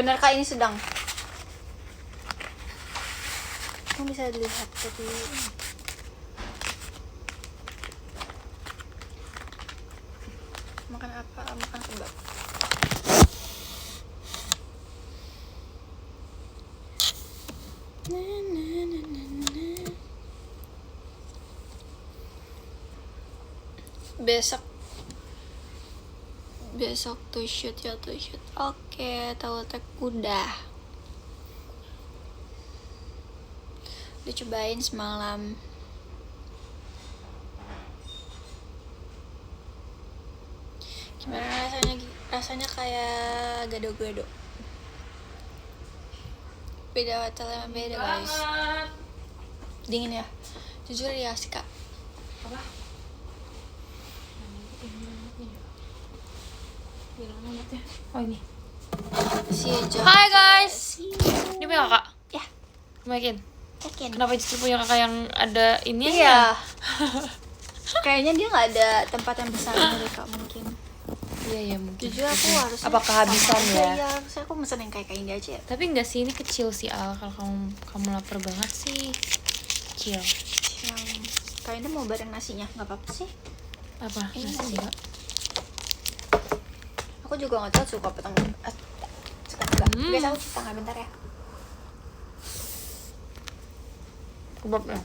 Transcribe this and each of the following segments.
benarkah ini sedang? Kamu bisa lihat tadi. Makan apa? Makan kebab. Besok tuh shoot. Oke, tahu tek udah dicobain semalam. Gimana rasanya kayak gado-gado. Beda hotel, beda guys. Dingin ya, jujur ya sih kak. Apa? Oh ini. Hai guys. Ini punya kakak? Ya. Yakin? Yakin. Kenapa justru punya kakak yang ada ini Iya. ya? Kayaknya dia nggak ada tempat yang besar dari kak mungkin. Iya mungkin. Jujur aku harusnya. Apa kehabisan ya? Iya, harusnya aku mesen yang kayak ini aja ya. Tapi enggak sih, ini kecil sih Al. Kalau kamu lapar banget sih kecil. Kayaknya mau bareng nasinya, nggak apa-apa sih. Apa? Ini Nasi nasi. enggak? Aku juga nggak tahu suka apa enggak. Guys, aku cerita nggak bentar ya. Kebabnya.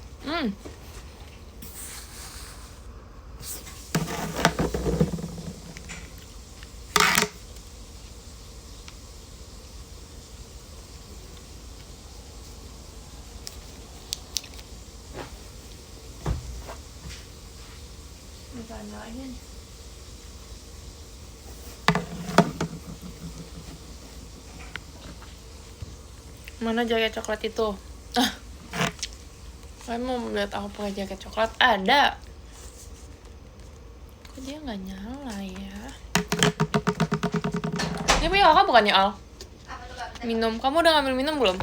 Mana jaket coklat itu? Kalian mau lihat aku pakai jaket coklat? Ada. Kok dia nggak nyala ya? Ini punya kakak bukannya Al? Minum. Kamu udah ngambil minum belum?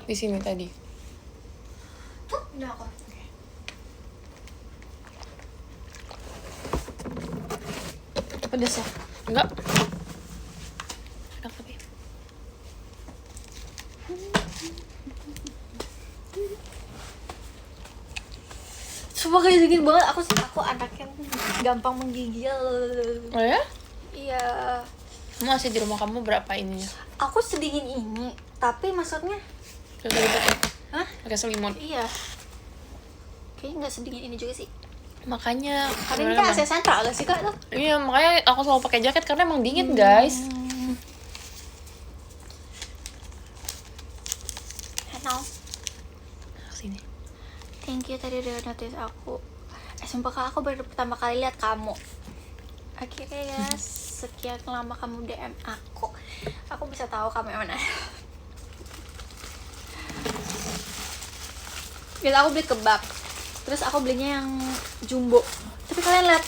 Di sini tadi. Tuh, udah aku. Pedes ya? Enggak. Enak tapi. Coba kayak dingin banget. Aku anaknya gampang menggigil. Oh ya? Iya. Kamu masih di rumah kamu berapa ininya? Aku sedingin ini, tapi maksudnya. Pakai selimut ya? Hah? Pakai selimut. Iya. Kayaknya nggak sedingin ini juga sih. Makanya. Tapi ini kan AC sentral gak sih kak tuh? Iya, makanya aku selalu pakai jaket karena emang dingin guys. Hello. Sini. Thank you tadi udah notice aku. Sumpah kak, aku baru pertama kali lihat kamu. Akhirnya ya, sekian lama kamu DM aku bisa tahu kamu yang mana. Gitu, aku beli kebab. Terus aku belinya yang jumbo. Tapi kalian lihat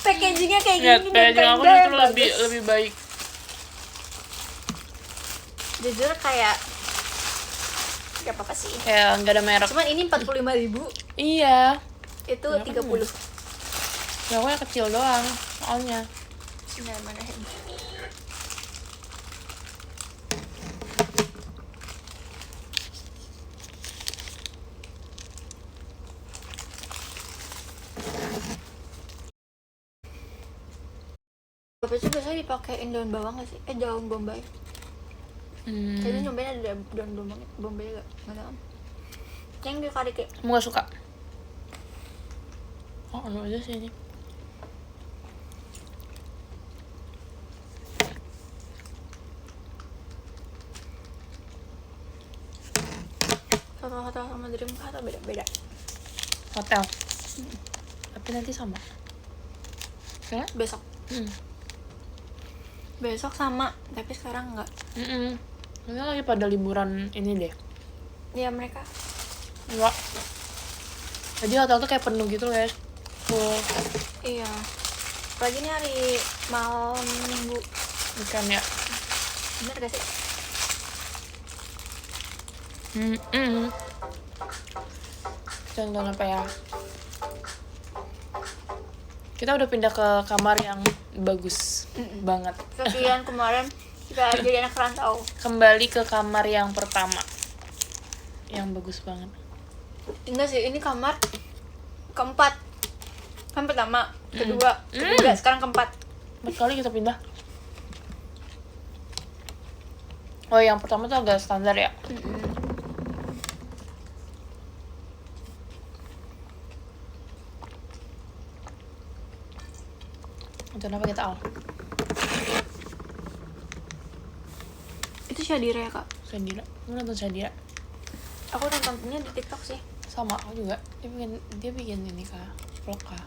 packagingnya kayak gini. Packaging aku itu lebih baik. Jujur kayak gak apa-apa sih. Kayak nggak ada merek. Cuman ini 45.000. Iya. Itu Ya, 30. Ya aku yang kecil doang soalnya. Mana Bapak sih biasanya dipakein daun bawang gak sih? Daun bombay. Kayaknya nyobain ada daun bombay gak? Gak tau. Yang di kari kayak. Kamu gak suka? Oh, anu aja sih ini. Hotel sama Dream atau beda-beda? Hotel. Tapi nanti sama. Ya? Besok. Besok sama, tapi sekarang enggak. Mereka lagi pada liburan ini deh. Iya mereka. Enggak. Jadi hotel tuh kayak penuh gitu guys. Full. Iya. Apalagi ini hari malam minggu. Bukan ya? Bener gak sih? Contoh apa ya? Kita udah pindah ke kamar yang bagus banget. Sekian kemarin Udah jadi anak rantau. Kembali ke kamar yang pertama. Yang bagus banget. Enggak sih, ini kamar keempat. Kan pertama, kedua, ketiga, sekarang keempat. 4 kali kita pindah. Oh, yang pertama tuh agak standar ya. Nonton apa kita, Al? Itu Shadira ya, Kak? Shadira. Kamu nonton Shadira? Aku nontonnya di TikTok sih. Sama aku juga. Dia bikin ini kah, vlog kah.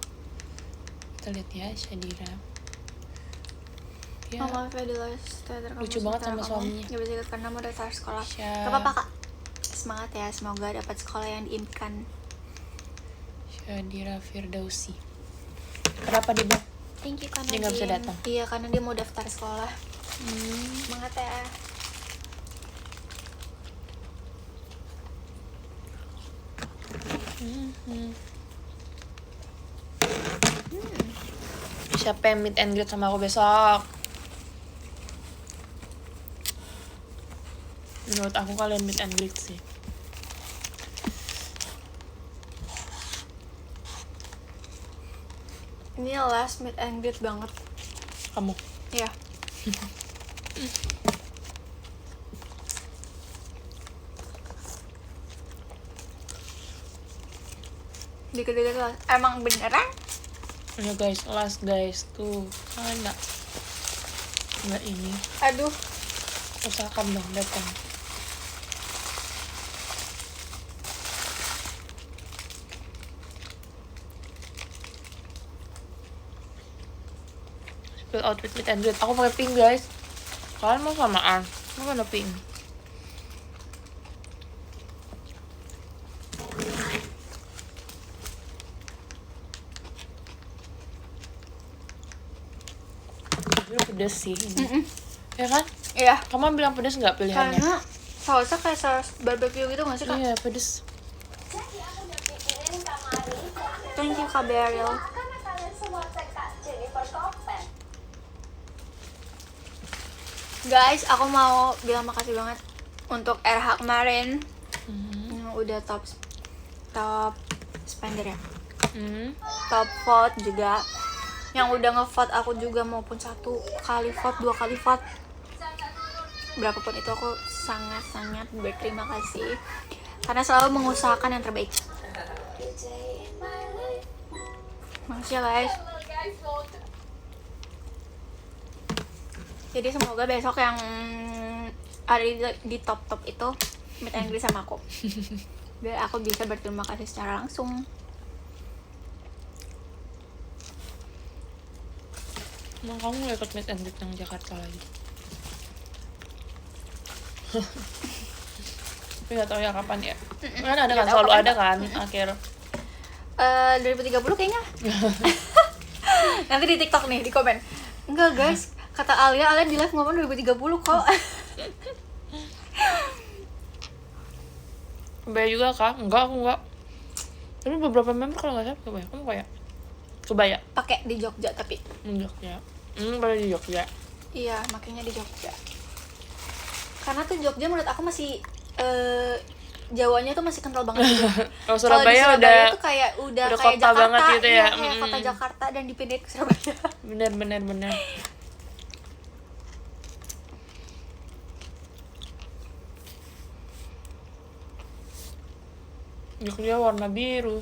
Kita lihat ya Shadira. Dia Mama Fedilas Teater lucu banget sama suaminya. Gak bisa ikut karena mau daftar sekolah. Sya- Gak apa-apa, Kak. Semangat ya, semoga dapat sekolah yang diimpikan. Shadira Firdausi. Kenapa dia Bang? Thank you, karena Dia nggak bisa datang. Iya, karena dia mau daftar sekolah. Semangat ya. Siapa yang meet and greet sama aku besok? Menurut aku kalian meet and greet sih. Ini last meet and greet banget. Kamu? Iya. Dikit-dikit last. Emang beneran? Ya guys, last guys tuh mana? Nggak ini. Aduh. Usahakan dong datang. Spill outfit meet and greet. Aku pakai pink guys. Kalian mau samaan? Mau mana pink? Bilang pedes sih ini. Ya kan? Iya. Kamu bilang pedes nggak pilihannya? Karena sausnya kayak saus barbecue gitu gak sih, Kak? Iya pedes. Thank you, Kak Beryl. Guys, aku mau bilang makasih banget untuk RH kemarin yang udah top spender ya, top vote juga, yang udah ngevote aku juga maupun 1 kali vote, 2 kali vote, berapapun itu aku sangat-sangat berterima kasih karena selalu mengusahakan yang terbaik. Makasih ya guys. Jadi semoga besok yang ada di top-top itu meet and greet sama aku biar aku bisa berterima kasih secara langsung. Emang kamu nggak ikut meet and greet yang Jakarta lagi? Tapi nggak tahu ya kapan ya. Kan ada kan, Nggak tahu selalu kapan. ada kan akhir. 2030 kayaknya. Nanti di TikTok nih, di komen. Enggak guys, kata Alia di live ngomong 2030 kok. Kebaya juga kah? Enggak, aku enggak. Tapi beberapa member kalau nggak salah kebaya. Kamu kayak kebaya? Pakai di Jogja tapi. Jogja. Pada di Jogja. Iya, makanya di Jogja. Karena tuh Jogja menurut aku masih Jawanya tuh masih kental banget gitu. Oh, Kalau di Surabaya Surabaya tuh kayak udah kayak kota Jakarta banget gitu ya. Iya, kayak kota Jakarta dan dipindahin ke Surabaya. Bener. Jogja warna biru.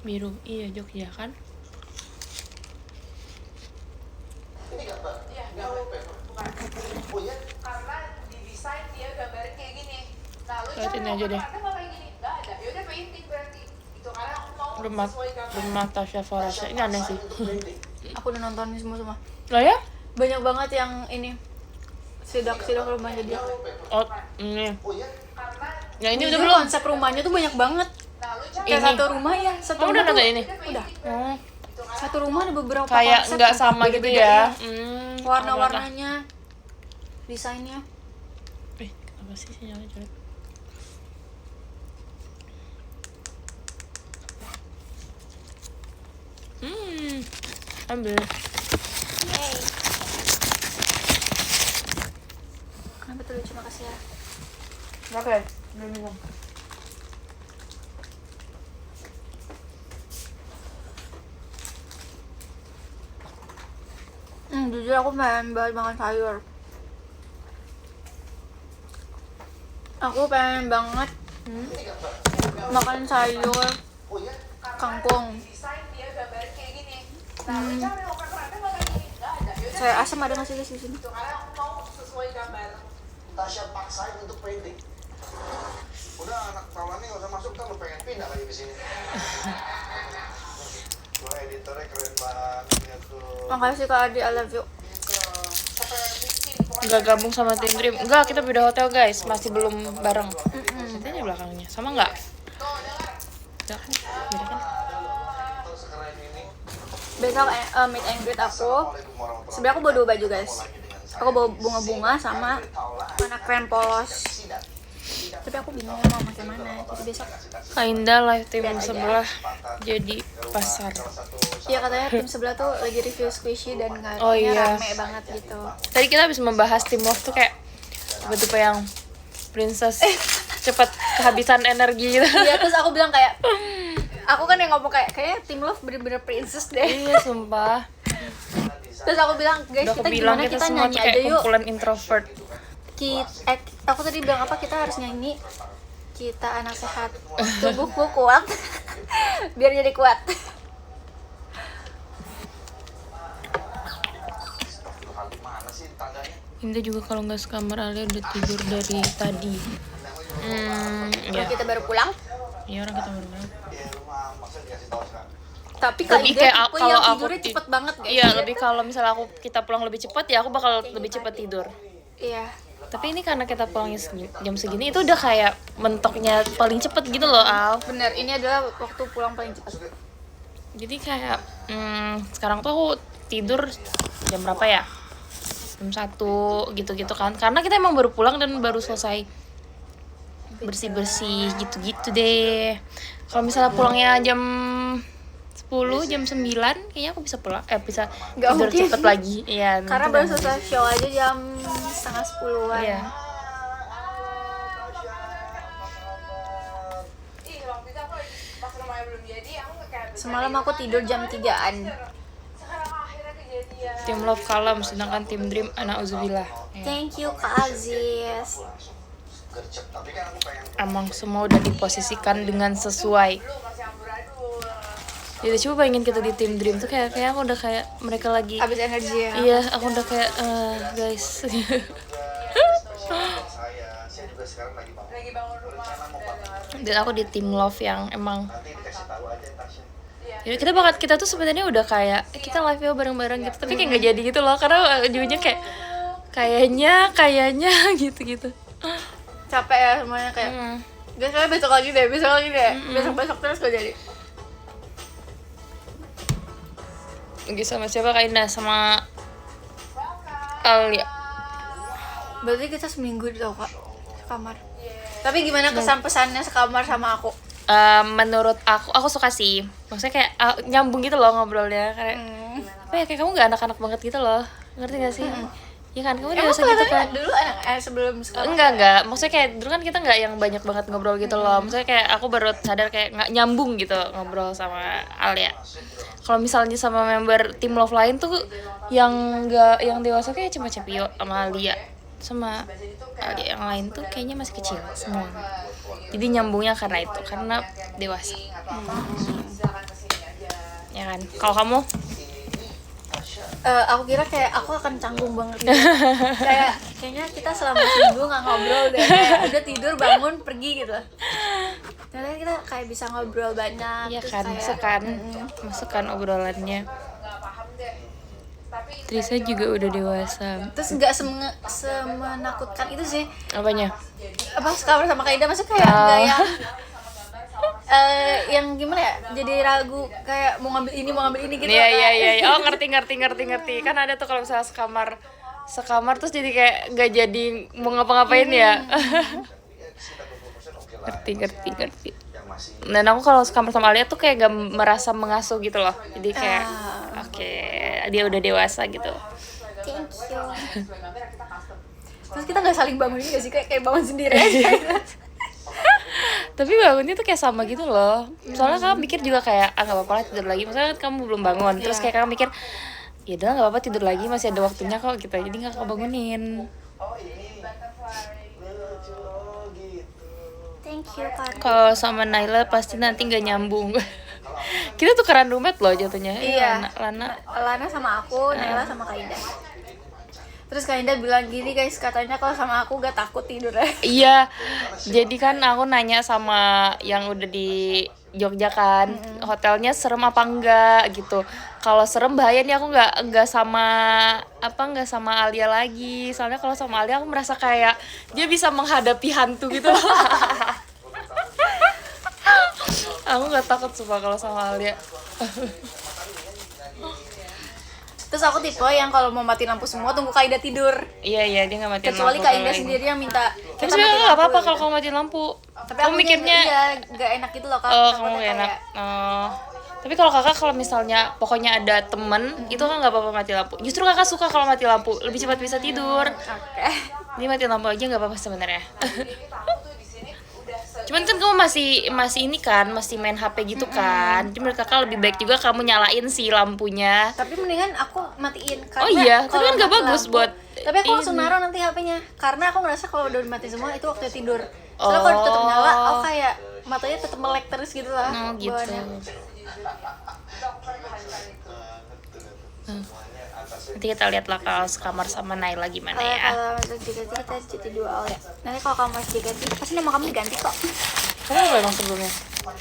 Biru, iya Jogja kan? Ini gambar? Iya, gambar. Bukan. Oh iya? Karena di desain dia gambarnya kayak gini. Nah, lu Liatin aja deh. karena kayak gini. Nggak ada. Ya udah painting berarti. Itu karena aku mau Rumah sesuai gambar. rumah Tasya Farasya. Ini aneh sih. Aku udah nonton ini semua. Lah ya? Banyak banget yang ini sidak rumahnya dia. Oh, ini. Oh iya? Karena Ya ini udah Jujur, belum? konsep rumahnya tuh banyak banget. nah lu cari Kayak Ini. satu rumah ya, satu Kamu udah rumah tuh- nonton ini? Udah. Oh, Satu rumah ada beberapa kayak konsep nggak sumpah, sama gitu beda-beda ya. warna-warnanya, desainnya. Apa sih sinyalnya jelek? Ambil. Yeay. Kenapa tuh lucu, makasih ya. Oke, udah minum. Jujur aku pengen banget makan sayur. Aku pengen banget makan sayur Oh iya, kangkung. desain dia gambarnya kayak gini. Nah, lu cari lokal keren malah gini. Nggak ada. Yaudah, Sayur asam ada nggak sih guys di sini? gitu. Karena aku mau sesuai gambar. Tasya paksain untuk pede. Udah anak Paula nih nggak usah masuk, kan lu pengen pindah lagi ke sini. Wah, editornya keren banget ya tuh. Makasih Kak Adi, I love you. Nggak gabung sama Team Dream. Enggak, kita beda hotel guys, masih belum bareng. Nanti belakangnya sama nggak? Nggak kan? Beda kan? Tuh sekeren ini. Besok meet and greet aku. Sebenarnya aku bawa 2 baju guys. Aku bawa bunga-bunga sama anak keren polos. Tapi aku bingung mau pakai mana. Jadi besok. Kak Indah live tim sebelah jadi pasar. Iya katanya tim sebelah tuh lagi review squishy dan Oh, katanya iya. rame banget gitu. Tadi kita habis membahas Team Love tuh kayak tipe-tipe yang princess cepat kehabisan energi gitu. Iya terus aku bilang kayak, aku kan yang ngomong kayaknya tim love bener-bener princess deh. Iya, sumpah. Terus aku bilang guys Udah kita kebilang gimana kita kita semua nyanyi tuh aja kayak yuk. kumpulan introvert. Aku tadi bilang apa, kita harus nyanyi kita anak sehat, tubuhku kuat, biar jadi kuat. Mana sih tangganya? Indah juga kalau nggak sekamar Alia udah tidur dari tadi. Kalau Ya. kita baru pulang, Iya, orang kita baru banget. Ya rumah maksudnya dikasih tahu sekarang. tapi Kak Lebih Ida kayak tipe kalau yang aku tidurnya cepet banget guys. Iya, lebih kalau misalnya kita pulang lebih cepat ya aku bakal lebih cepat tidur. Iya. Tapi ini karena kita pulangnya jam segini itu udah kayak mentoknya paling cepet gitu loh, Al. Bener, ini adalah waktu pulang paling cepat. Jadi kayak sekarang tuh aku tidur jam berapa ya? Jam 1 gitu-gitu kan. Karena kita emang baru pulang dan baru selesai bersih-bersih gitu-gitu deh. Kalau misalnya pulangnya jam 10, jam 9 kayaknya aku bisa pulang bisa Nggak tidur mungkin. cepet lagi. Iya. Karena nanti baru nggak selesai show aja jam 9:30-an. Iya. Ih, waktu itu aku lagi pas rumahnya belum jadi, aku kayak Semalam aku tidur jam 3-an. sekarang akhirnya kejadian. Tim Love kalem, sedangkan Tim Dream anak uzubillah. Thank you Kak Aziz. Gercep, tapi kan aku pengen Emang semua udah diposisikan dengan sesuai. lu masih amburadul. Jadi coba bayangin kita di Tim Dream tuh kayak aku udah kayak mereka lagi. Habis energi ya. Iya, aku udah kayak guys. Saya juga sekarang lagi bangun rumah dan Dan aku di Tim Love yang emang nanti dikasih tahu aja Tasya. ya kita tuh sebenarnya udah kayak kita live ya bareng-bareng gitu, tapi kayak nggak jadi gitu loh karena ujungnya kayak kayaknya gitu-gitu. Capek ya semuanya kayak. Guys, soalnya besok lagi deh. Besok terus gak jadi. Lagi sama siapa, Kak Indah sama Alia. Berarti kita seminggu di Kak sekamar. Tapi gimana kesan pesannya sekamar sama aku? Menurut aku suka sih, maksudnya kayak nyambung gitu loh ngobrolnya kayak apa ya, kayak kamu nggak anak-anak banget gitu loh, ngerti gak sih? Ya kan, kamu Emang dewasa gitu kan. kelihatannya dulu anak sebelum sekamar. Enggak, maksudnya kayak dulu kan kita nggak yang banyak banget ngobrol gitu loh, maksudnya kayak aku baru sadar kayak nggak nyambung gitu ngobrol sama Alia. Kalau misalnya sama member Tim Love lain tuh yang dewasa kayak cuma Cepio sama Alia, sama Alia yang lain tuh kayaknya masih kecil semua. Jadi nyambungnya karena itu, karena dewasa. Ya kan? Kalau kamu? Aku kira kayak aku akan canggung banget gitu. Kayaknya kita selama seminggu nggak ngobrol deh. Kayak udah tidur bangun pergi gitu. Ternyata kita kayak bisa ngobrol banyak. Iya terus kan, kayak, masukkan obrolannya. Trisa juga udah dewasa. Terus nggak semenakutkan itu sih. Apanya? Apa sekamar sama Kak Ida, maksudnya kayak nggak yang yang gimana ya, jadi ragu kayak mau ngambil ini gitu. Iya. Oh, ngerti. Kan ada tuh kalau misalnya sekamar terus jadi kayak nggak jadi mau ngapa-ngapain ya. Ngerti. Dan aku kalau sekamar sama Alia tuh kayak gak merasa mengasuh gitu loh. Jadi kayak oke, dia udah dewasa gitu. Thank you. Terus kita nggak saling bangunin gak sih, kayak bangun sendiri aja gitu. Tapi bangunnya tuh kayak sama gitu loh. Soalnya kamu mikir juga kayak nggak apa-apa lah tidur lagi. Misalnya kan kamu belum bangun, terus kayak kamu mikir ya udah nggak apa-apa tidur lagi, masih ada waktunya kok gitu. Jadi nggak kebangunin. Oh ini lucu gitu. Thank you Kak. Kalau sama Naila pasti nanti nggak nyambung. Kita tukeran roommate loh jatuhnya. Iya. Lana sama aku, Naila sama Kak Indah. Terus Kak Indah bilang gini guys, katanya kalau sama aku gak takut tidurnya. Iya, jadi kan aku nanya sama yang udah di Jogja kan, hotelnya serem apa enggak gitu. Kalau serem bahaya nih, aku nggak sama Alia lagi. Soalnya kalau sama Alia aku merasa kayak dia bisa menghadapi hantu gitu loh. Aku nggak takut sumpah kalau sama Alia. Terus aku tipe yang kalau mau mati lampu semua tunggu Kak Indah tidur. Iya dia nggak matiin Kecuali lampu. Kak Indah sendiri yang minta Tapi kita sebenarnya matiin nggak apa-apa lampu kalau gitu. kamu matiin lampu. Tapi kamu aku mikirnya iya gak enak gitu loh Kak. kamu Takutnya gak enak. kayak, Tapi kalau kakak kalau misalnya pokoknya ada temen itu kan nggak apa-apa mati lampu. Justru kakak suka kalau mati lampu, lebih cepat bisa tidur. Oke. Jadi mati lampu aja nggak apa-apa sebenarnya. Cuman kan kamu masih ini kan, masih main HP gitu kan. Jadi menurut kakak lebih baik juga kamu nyalain sih lampunya. Tapi mendingan aku matiin karena Oh iya, tapi kalau kan nggak mati bagus lampu- buat Tapi aku langsung ini. naruh nanti HP-nya. Karena aku ngerasa kalau udah mati semua itu waktu tidur. Soalnya kalau Oh. ditutup nyala, aku kayak matanya tetap melek terus gitu lah. Oh gitu. bawaannya. Nanti kita lihat lah kalau sekamar sama Naila gimana ya. Kalau masuk JKT kita jadi 2 Alia. Nanti kalau kamu masuk JKT pasti nama kamu diganti kok. Kamu apa emang sebelumnya?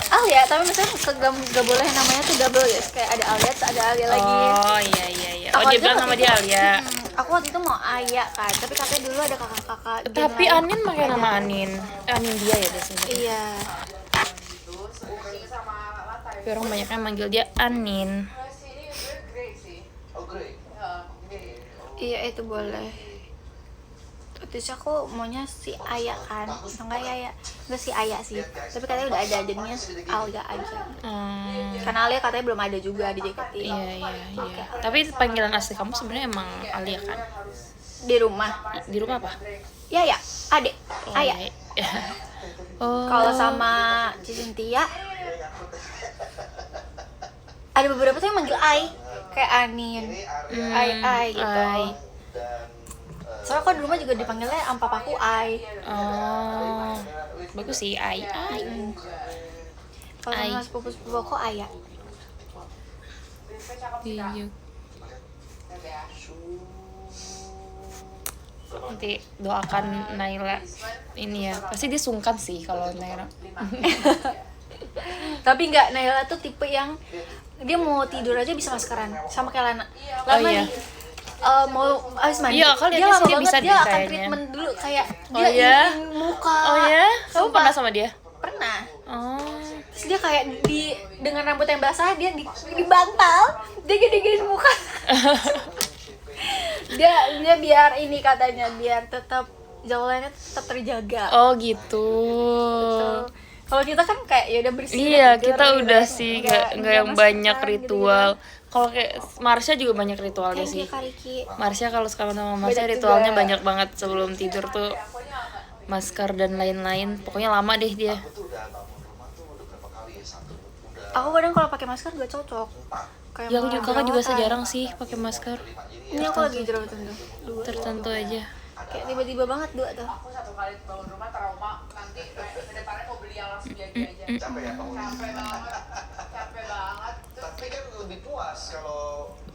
Alia, tapi misalnya gak boleh namanya tuh double ya. Kayak ada Alia, terus ada Alia lagi. Oh iya. Oh Aku dia aja bilang waktu nama itu- dia Alia. Aku waktu itu mau Aya kan, tapi katanya dulu ada kakak-kakak. geng Tapi lain. Anin pakai nama Anin. Anin dia ya biasanya. Iya. Tapi orang banyaknya manggil dia Anin. Oh grey. Iya itu boleh. Terus aku maunya si Aya kan, enggak Yaya, enggak si Aya sih. Tapi katanya udah ada jadinya Alia aja. Karena Alia katanya belum ada juga di JKT. Iya. Tapi panggilan asli kamu sebenarnya emang Alia kan? Di rumah. Di rumah apa? Yaya, Ade, Oh, Aya. iya. Oh. Kalau sama Cintia ada beberapa tuh yang manggil Ai, kayak Anin, Ai gitu. Ai. Soalnya kok di rumah juga dipanggilnya sama papaku Ai. Oh. Bagus sih Ai. Kalau Ai. sama sepupu-sepupu aku Aya. Iya. Nanti doakan Naila ini ya. Pasti dia sungkan sih kalau Naila. Tapi enggak, Naila tuh tipe yang dia mau tidur aja bisa maskeran sama kayak Lana. Oh, Lana iya. mau habis mandi. Iya, aku liatnya lama sih dia banget, bisa dia deh akan kayaknya. treatment dulu kayak Oh, dia iya? iriin muka. Oh ya? Kamu Sumpah. pernah sama dia? Pernah. Oh. Terus dia kayak dengan rambut yang basah dia dibantal, dia gede-gedein muka. dia biar ini katanya biar tetap jaulannya tetap terjaga. Oh gitu. Tuh. Kalau kita kan kayak ya udah bersih. Iya, tidur, kita gitu. udah sih nggak yang banyak maskeran, ritual. Kalau kayak Marsha juga banyak ritualnya Thank sih. you, Kariki. Marsha kalau sekarang sama Marsha Banyak ritualnya juga. banyak banget sebelum tidur tuh masker dan lain-lain. Pokoknya lama deh dia. Aku kadang kalau pakai masker gak cocok. Kayak Ya aku malah juga kakak juga jerawatan. sejarang sih pakai masker. Ini aku lagi jerawatan tuh. Dua. Tertentu aja. Kayak tiba-tiba banget dua tuh. Aku satu kali bangun rumah trauma, nanti kedepannya mau beli yang langsung jadi aja. Capek ya bangun. Capek banget. Terus Tapi kan lebih puas kalau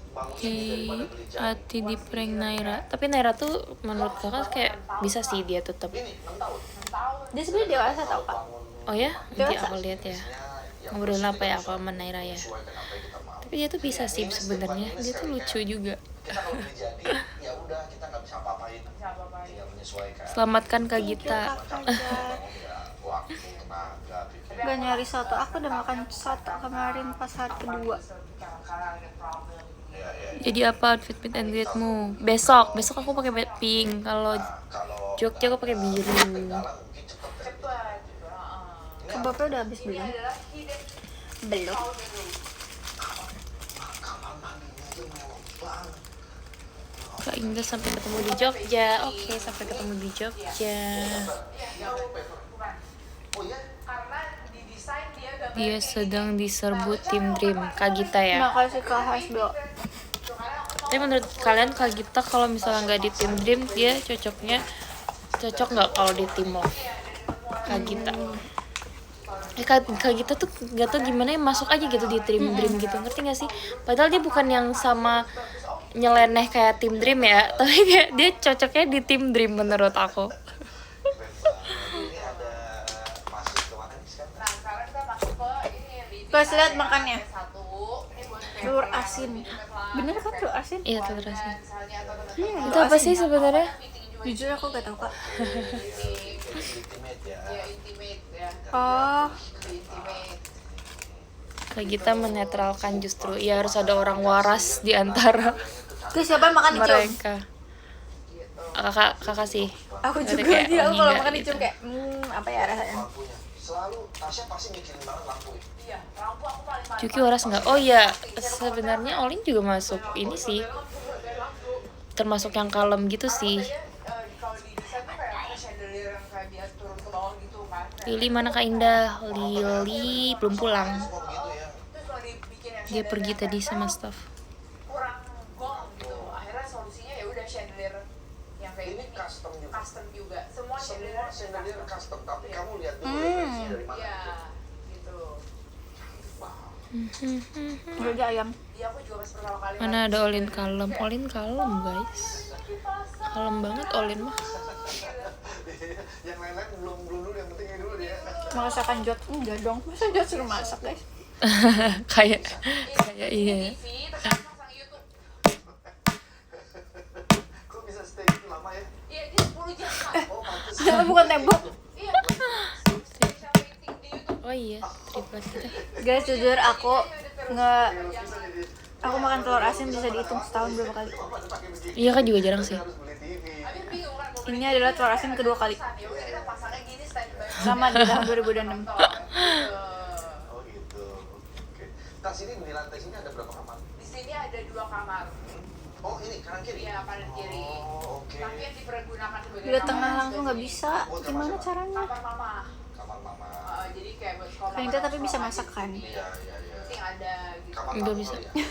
bangun Oke, sendiri daripada beli jam. hati di prank Naira. Tapi Naira tuh menurut kakak kayak bisa sih dia tetap. Ini 6 tahun. Dia sebenarnya dewasa tau Kak. Oh ya, nanti Dewasa. aku lihat ya. Ngobrolin apa ya aku sama Naira ya. Tapi dia tuh bisa sih sebenarnya. Dia tuh lucu juga. Kita kalau beli jadi, ya udah kita nggak bisa apa-apain. Tinggal menyesuaikan. Selamatkan Kak Gita. Kak Fajar. Ya, waktu, tenaga, pikiran. Gak nyari soto, aku udah makan soto kemarin pas hari kedua. Jadi apa outfit meet and greetmu? Besok aku pakai pink. Kalau Jogja aku pakai biru. Cepat gitu. Heeh. Kebabnya udah habis belum? Ini adalah hidden Belum. powder room. kamar mandinya aja mewah banget. Kak Indah sampai ketemu di Jogja. Oke, sampai ketemu di Jogja. Bukan. Oh iya, Karena didesain dia gambar Dia sedang diserbu tim Dream. Kak Gita ya. Makasih Kak Hasdo. Tapi menurut kalian Kak Gita kalau misalnya nggak di tim Dream dia cocok nggak kalau di tim Love? Kak Gita. Kak Gita tuh nggak tau gimana ya masuk aja gitu di tim Dream gitu, ngerti nggak sih? Padahal dia bukan yang sama nyeleneh kayak tim Dream ya, tapi kayak dia cocoknya di tim Dream menurut aku. ini ada masuk ke mana nih sekarang? Nah, sekarang kita masuk ke ini di Guys, lihat makannya. satu. Ini buat Telur asin. Bener kan telur asin? Iya telur asin. misalnya atau Iya, Itu apa sih sebenarnya? Jujur aku gak tau Kak. Ultimate ya. ya intimate ya. Oh, Intimate. Kak Gita menetralkan justru, ya harus ada orang waras di antara guys siapa yang makan dicium? mereka. Kakak sih. Aku Berarti juga kayak dia wangi kalau nggak makan gitu. dicium kayak apa ya rasanya? Lampunya. Selalu Tasya pasti mikirin banget lampu ya. Iya, lampu aku paling mantap. Juki waras nggak? Oh iya, sebenarnya Olin juga masuk ini sih, termasuk yang kalem gitu sih. Kalau di desain tuh kayak ada chandelier yang kayak dia turun ke bawah gitu kan. Lili mana Kak Indah? Lili belum pulang. Oh begitu ya. Terus kalau dibikin yang Dia pergi chandelier tadi sama staff. kurang gong gitu. Akhirnya solusinya ya udah chandelier yang kayak Ini gini. custom juga. Custom juga. Semua chandelier Semua chandelier custom, tapi Iya. kamu lihat dulu referensinya dari mana. Iya, gitu. Wow. Udah ayam. Iya, aku juga pas pertama kali Mana ada Olin kalem? Olin kalem guys. Kalem banget Olin mah. Yang lain-lain belum dulu, yang penting ini dulu ya. Masakan Jot enggak dong. Masa Jot suruh masak guys? kayak iya. TV, terus aku pasang YouTube. Kok bisa stay gitu lama ya? Iya, dia 10 jam kan? Oh pantes. Bukan tembok. Iya. Special rating di YouTube. Oh iya, triplet kita. Guys jujur aku nggak aku makan telur asin bisa dihitung setahun berapa kali. Iya Kak juga jarang sih. Harus beli TV. Tapi bingung kan mau Ini adalah telur asin kedua kali. ya udah kita pasangnya gini standby. Sama di tahun 2006. Oh gitu. Oke. Tas ini di lantai sini ada berapa kamar? Di sini ada 2 kamar. Oh ini kanan kiri. Iya, kanan kiri. Oh oke. Tapi yang dipergunakan sebagai Udah kamar tengah sebelah langsung nggak sini. bisa. Gimana caranya? Kamar mama. Kamar mama. Jadi kayak buat sekolah. Kan kita tapi bisa masak kan? Iya iya iya. Penting ada gitu. Kamar Nggak tamu bisa. kali ya?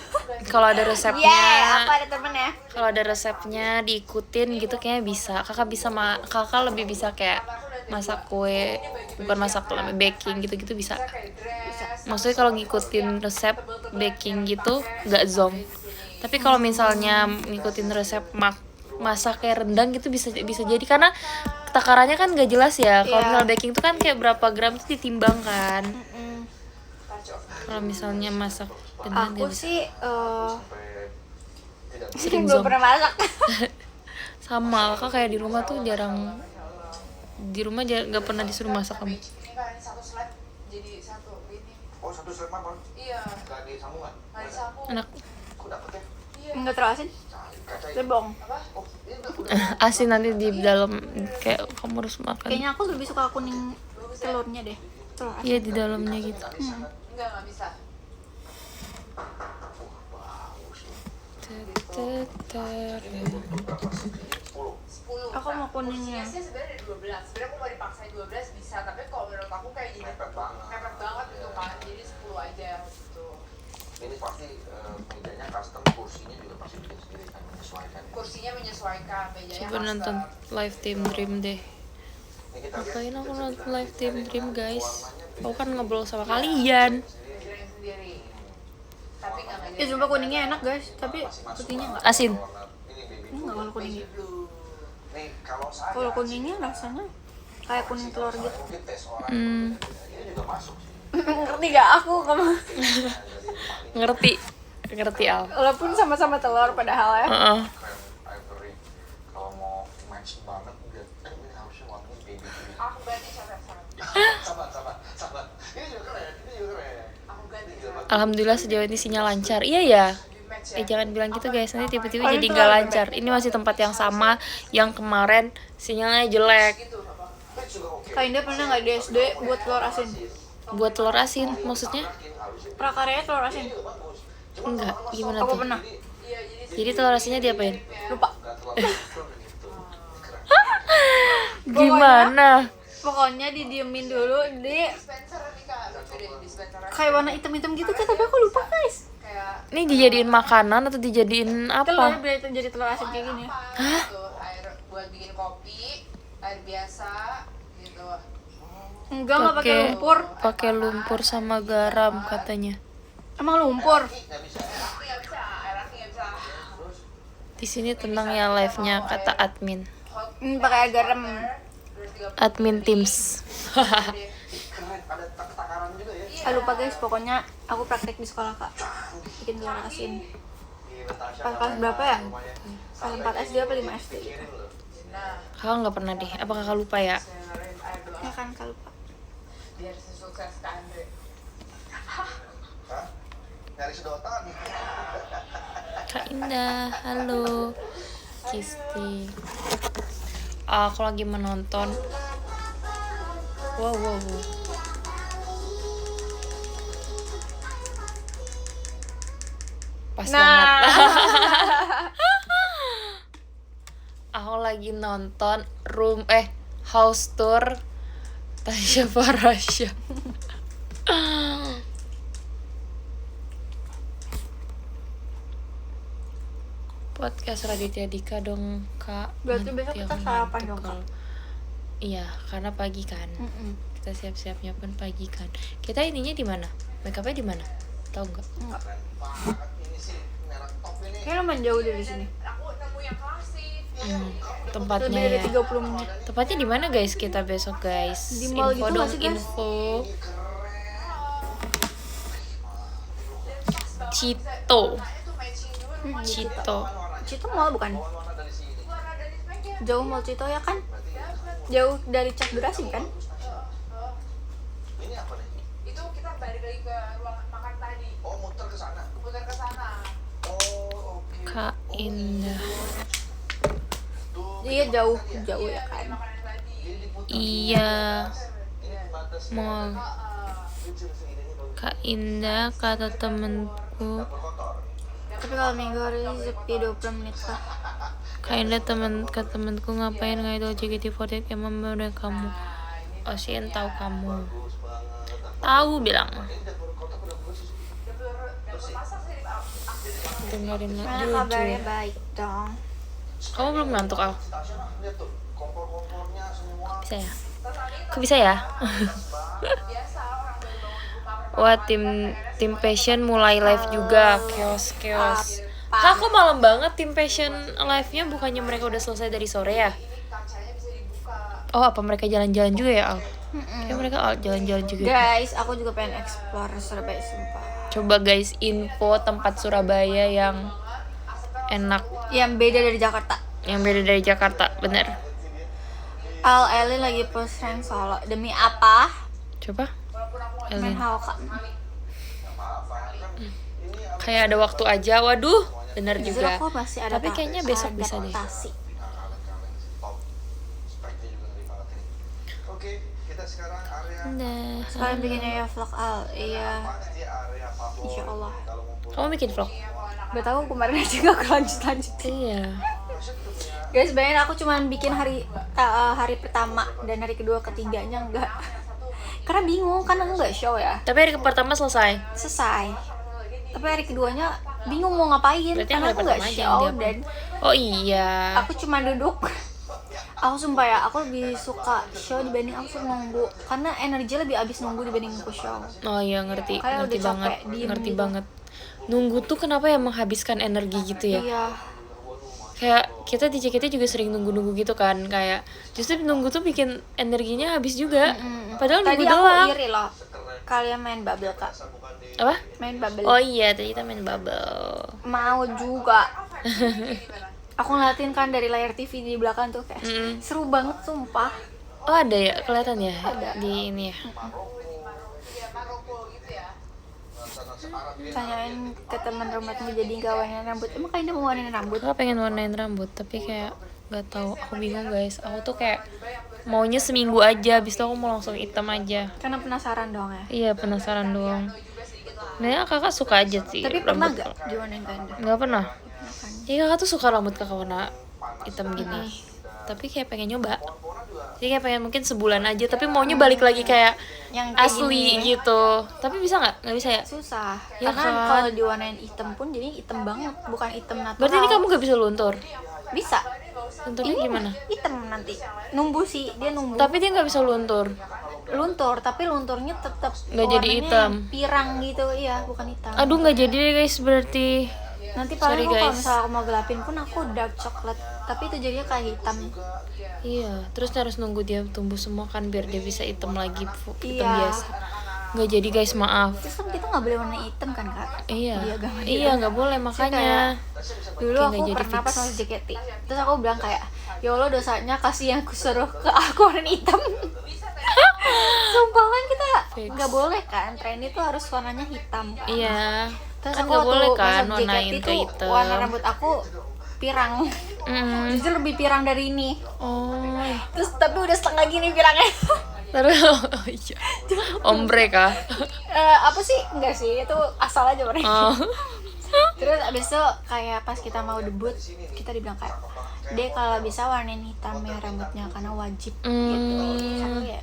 Kalau ada resepnya, aku ada temen ya. kalau ada resepnya diikutin gitu kayaknya bisa. Kakak bisa kakak lebih bisa kayak masak kue, bukan masak baking gitu-gitu bisa. Kayak dress. Maksudnya kalau ngikutin resep baking gitu nggak zonk. Tapi kalau misalnya ngikutin resep masak kayak rendang gitu bisa jadi karena takarannya kan nggak jelas ya. Kalau Iya. misalnya baking tuh kan kayak berapa gram tuh ditimbang kan. Touch of Kalau misalnya masak beneran Aku nggak bisa. sih Sampai tidak Sering belum zonk. pernah masak. Sama kakak kayak di rumah tuh jarang, di rumah nggak pernah disuruh masak kamu. ini kan ini satu slide jadi satu ini. Oh satu slab apa? Iya. Gak di sambungan? Nggak disambung. Anak Kok dapet ya? Iya. Enggak terlalu asin. Cari kaca Tapi ini. bohong. Apa? Oh ini udah. asin nanti di dalam kayak kamu harus makan. Kayaknya aku lebih suka kuning telurnya deh. Telur asin. Iya di dalamnya gitu. Nggak bisa. Berapa sih? 10. 10. Aku mau kuningnya. Sih sebenarnya ada 12. Sebenarnya aku mau dipaksain 12 bisa, tapi kalau menurut aku kayak jadi Mepet banget. mepet banget gitu kan. Jadi 10 aja gitu. Ini pasti mejanya custom, kursinya juga pasti bikin sendiri kan menyesuaikan. Kursinya menyesuaikan, mejanya Coba nonton custom. live team dream deh. Ini kita lihat Ngapain aku nonton live team dream guys? Aku kan ngobrol sama kalian. Pikirin sendiri. Tapi nggak Ya sumpah kuningnya enak guys, tapi putihnya enggak. Asin. Ini baby Enggak kalau kuningnya. blue. Nih kalau saya Kalau kuningnya rasanya kayak kuning telur gitu. mungkin tes orang Hmm, ini juga masuk sih. Ngerti gak aku kamu? ngerti, ngerti Al. Walaupun sama-sama telur padahal ya. Heeh. Krem ivory kalau mau match banget udah ini harusnya warnanya baby green. Aku berarti siapa sekarang? Sabar. Ini juga Alhamdulillah sejauh ini sinyal lancar. Iya ya. Jangan bilang gitu guys, nanti tiba-tiba jadi nggak lancar. Ini masih tempat yang sama yang kemarin sinyalnya jelek. Kak Indah pernah nggak di SD buat telur asin? Buat telur asin maksudnya? Prakaryanya telur asin. Enggak, gimana Aku tuh? pernah. Jadi telur asinnya diapain? Lupa. Gimana? Pokoknya didiemin dulu di Dispenser nih kak, lucu deh dispenser. kayak warna hitam-hitam gitu kan, tapi aku lupa guys. Kayak Ini dijadiin makanan atau dijadiin Telur apa? biar itu jadi telur asin kayak gini. gitu, air buat bikin kopi, air biasa gitu. Enggak pakai lumpur. Pakai lumpur sama garam katanya. Emang lumpur? Air aki nggak bisa, air aki nggak bisa. Di sini tenang ya live-nya kata admin. Pakai air garam. Admin Teams. Keren, ada takaran juga ya. Lupa guys, pokoknya aku praktek di sekolah kak. Bikin telur asin. Pas kelas berapa ya? Kelas 4 SD apa 5 SD? Kakak nggak pernah deh. Apa kakak lupa ya? Dengerin air doang Ya kan kak lupa. biar sukses ke Andre. Hah? Nyari sedotan. Kak Indah, halo. Kisti. Aku lagi menonton. Wow, wow, wow. Pas banget. Aku lagi nonton house tour Tasya Farasya. Podcast Raditya Dika dong kak. Berarti besok Nanti kita aku sarapan ngantuk dong, Kak? kalau- Iya, karena pagi kan. Kita siap-siapnya pun pagi kan. Kita ininya di mana? Make upnya di mana? Tahu nggak? Enggak. Ini sih merek top ini. Kayaknya lumayan jauh dari sini. Aku nemu yang klasik. Tempatnya Lebih dari ya. 30 menit. Tempatnya di mana guys? Kita besok guys. Di mall Info gitu dong, nggak sih, guys? info. Cito. Itu matching juga Cito. Cito mall bukan? Warna dari sini. warna dari speknya. Jauh mall Cito ya kan? Jauh dari Cak Durasi kan? Ini apa nih? Itu kita balik lagi ke ruang makan tadi. Oh, muter ke sana. Putar ke sana. Oh, oke. Kak Indah. Iya jauh ya kan. Makanan tadi. Jadi diputar. Iya. Ini batas Mall. kecil segininya bagus. Kak Indah kata temenku. Berkotor. Tapi kalau minggu hari ini sepi 20 menit lah. Kak Indah ke temenku ngapain ngidol JKT48 emang udah kamu. Osin tahu kamu. Bagus banget. Tahu bilang. Ini dapur kotak udah bersih. Dengerin Mana jujur. kabarnya baik dong. Kamu belum ngantuk Al? Tasya lah, lihat tuh. Kompor-kompornya semua. Bisa ya? Kok bisa ya? Wah tim passion mulai live juga. Chaos. Kak, kok malam banget tim passion live-nya, bukannya mereka udah selesai dari sore ya? Kacanya bisa dibuka. Oh, apa mereka jalan-jalan juga ya Al? Kayak mereka jalan-jalan juga. Guys, aku juga pengen explore Surabaya sumpah. Coba guys, info tempat Surabaya yang enak, Yang beda dari Jakarta. yang beda dari Jakarta, bener. Elin lagi post rank Solo. Demi apa? Coba, Main Elin. Hawka. Kayak ada waktu aja, waduh, bener Justru juga. aku masih ada Tapi kayaknya besok bisa deh. adaptasi. Kaleng-kaleng sih, top. Speknya juga ngeri banget ini. Oke, kita sekarang area Nah, Sekalian bikinnya ya vlog Al. Iya. pasti area favorit. Insya Allah. Kalau ngumpul kamu bikin vlog? Gak tahu kemarin aja gak lanjut. Iya. Guys, bayangin aku cuma bikin hari pertama dan hari kedua ketiganya enggak. Karena bingung kan aku nggak show ya. Tapi hari pertama selesai. Selesai. Tapi hari keduanya bingung mau ngapain Berarti karena hari aku nggak pertama aja show yang dia- dan Oh iya. aku cuma duduk. Aku sumpah ya, aku lebih suka show dibanding aku suka nunggu karena energi lebih habis nunggu dibanding aku show. Oh iya, ngerti Kayak ngerti udah banget, capek, diem ngerti gitu. banget. Nunggu tuh kenapa ya menghabiskan energi gitu ya? Iya. Kayak kita di JKT juga sering nunggu-nunggu gitu kan, kayak justru nunggu tuh bikin energinya habis juga. Padahal Tadi nunggu aku doang. iri loh. Kalian main bubble kak. Apa? Main bubble. Oh iya, tadi kita main bubble. Mau juga. Aku ngeliatin kan dari layar TV di belakang tuh kayak seru banget sumpah. Oh ada ya, kelihatan ya Ada. di ini ya. Ya Maroko gitu ya. tanyain ke teman rumahnya jadi nggak warnain rambut. Emang kalian mau warnain rambut? Aku pengen warnain rambut tapi kayak nggak tahu, aku bingung guys. Aku tuh kayak maunya seminggu aja, habis itu aku mau langsung hitam aja. Karena penasaran doang ya. Iya, penasaran doang. Nah, kakak suka aja sih. Tapi pernah rambut nggak diwarnain kalian? nggak pernah. Pernah kan? Iya, kakak tuh suka rambut kakak warna hitam gini. Tapi kayak pengen nyoba. Jadi kayak pengen mungkin sebulan aja, tapi maunya balik lagi kayak Yang kayak asli gini. gitu. Tapi bisa nggak? Nggak bisa ya? Susah. Ya Karena kan? kalau diwarnain hitam pun jadi hitam banget, bukan hitam natural. Berarti ini kamu gak bisa luntur. bisa. Lunturnya gimana? Hitam nanti. Numbu sih, dia numbu. Tapi dia nggak bisa luntur. Luntur, tapi lunturnya tetap Nggak jadi warnanya hitam. pirang gitu, iya, bukan hitam. Aduh, nggak jadi deh guys berarti. Nanti paling sorry, aku kalau guys. misalnya aku mau gelapin pun aku dark coklat, tapi itu jadinya kayak hitam. Iya, terus harus nunggu dia tumbuh semua kan biar dia bisa hitam lagi, hitam Iya. biasa. Nggak jadi guys, maaf. Terus kan kita nggak boleh warna hitam kan kak? Iya, agama dia. iya nggak boleh makanya. Dulu Kayak aku nggak jadi pernah pas fix. sama JKT, terus aku bilang kayak, ya Allah dosanya kasih yang kusuruh ke aku warna hitam. Sumpah kan kita Fix. nggak boleh kan, trendy tuh harus warnanya hitam kan. Iya, Terus kan aku nggak waktu boleh kan masuk warnain JKT ke tuh hitam. warna rambut aku pirang. Jujur lebih pirang dari ini. Oh, Terus tapi udah setengah gini pirangnya. terus oh, iya. Ombre kah? Apa sih? Enggak sih, itu asal aja warnanya. Oh. Terus abis itu kayak pas kita mau debut, kita dibilang kayak, Dek kalau bisa warnain hitam ya rambutnya karena wajib gitu. Terus aku ya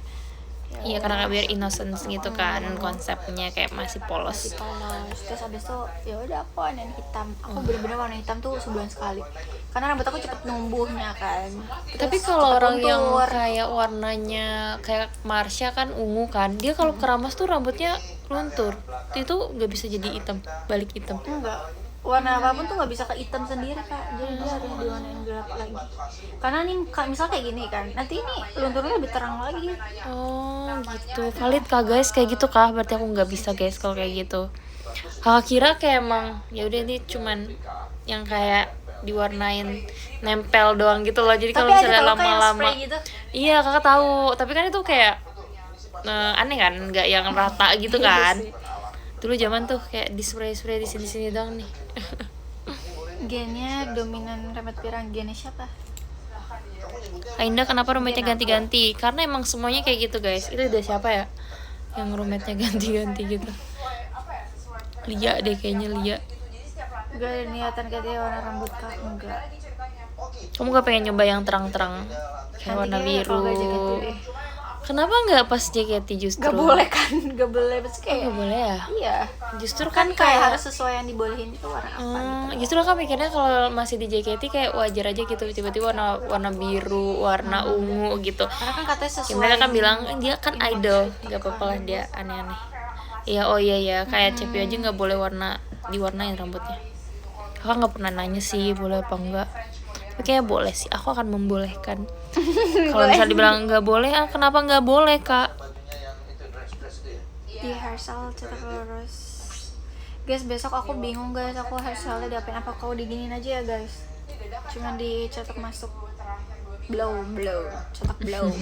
Iya, karena biar innocence gitu kan konsepnya, kayak masih polos. polos. Terus abis itu ya udah aku warnain hitam. Aku bener-bener warna hitam tuh sebulan sekali. Karena rambut aku cepet numbuhnya kan. Tapi Terus kalau cepet orang yang luntur. kayak warnanya kayak Marsha kan ungu kan, dia kalau keramas tuh rambutnya luntur. Itu nggak bisa jadi hitam, balik hitam. Enggak, warna apapun tuh nggak bisa ke hitam sendiri kak, jadi dia harus diwarnain gelap lagi. Karena nih misal kayak gini kan, nanti ini lunturnya lebih terang lagi. Oh gitu, valid kah guys kayak gitu kah? Berarti aku nggak bisa guys kalau kayak gitu. Kakak kira kayak emang ya udah ini cuman yang kayak diwarnain nempel doang gitu loh. Jadi kalau Tapi ada misalnya tau kayak lama-lama, spray gitu. iya kakak tahu. Tapi kan itu kayak aneh kan, nggak yang rata gitu kan. Dulu zaman tuh kayak di spray di sini doang nih. Gennya dominan rambut pirang, gennya siapa? Ainda kenapa rumetnya ganti-ganti? Karena emang semuanya kayak gitu guys. Itu udah siapa ya yang rumetnya ganti-ganti gitu? Lia deh kayaknya, Lia. Gak ada niatan katanya warna rambut kak, enggak. Kamu gak pengen nyoba yang terang-terang kayak warna Nanti kayaknya kalau biru? nggak JKT deh. Kenapa nggak pas JKT justru? Gak boleh kan, gak boleh. Terus Oh, kayak, nggak boleh ya? iya. Justru Kan kan kayak harus sesuai yang dibolehin itu warna apa gitu. justru kan mikirnya kalau masih di JKT kayak wajar aja gitu, tiba-tiba warna biru, warna ungu gitu. Karena kan katanya Ya, sesuai. mereka kan bilang dia kan idol, nggak apa-apa lah dia aneh-aneh. Iya, oh iya ya, kayak Cepi aja nggak boleh diwarnain rambutnya. Kakak nggak pernah nanya sih boleh apa enggak. Tapi kayaknya boleh sih, aku akan membolehkan. Kalau misalnya dibilang nggak boleh, kenapa nggak boleh kak? Bajunya yang itu dress itu ya. Di hairstyle cetak lurus. Guys, besok aku bingung guys, aku hairstyle diapain, apa kau diginin aja ya guys? Cuman dicetak masuk blow, cetak blow.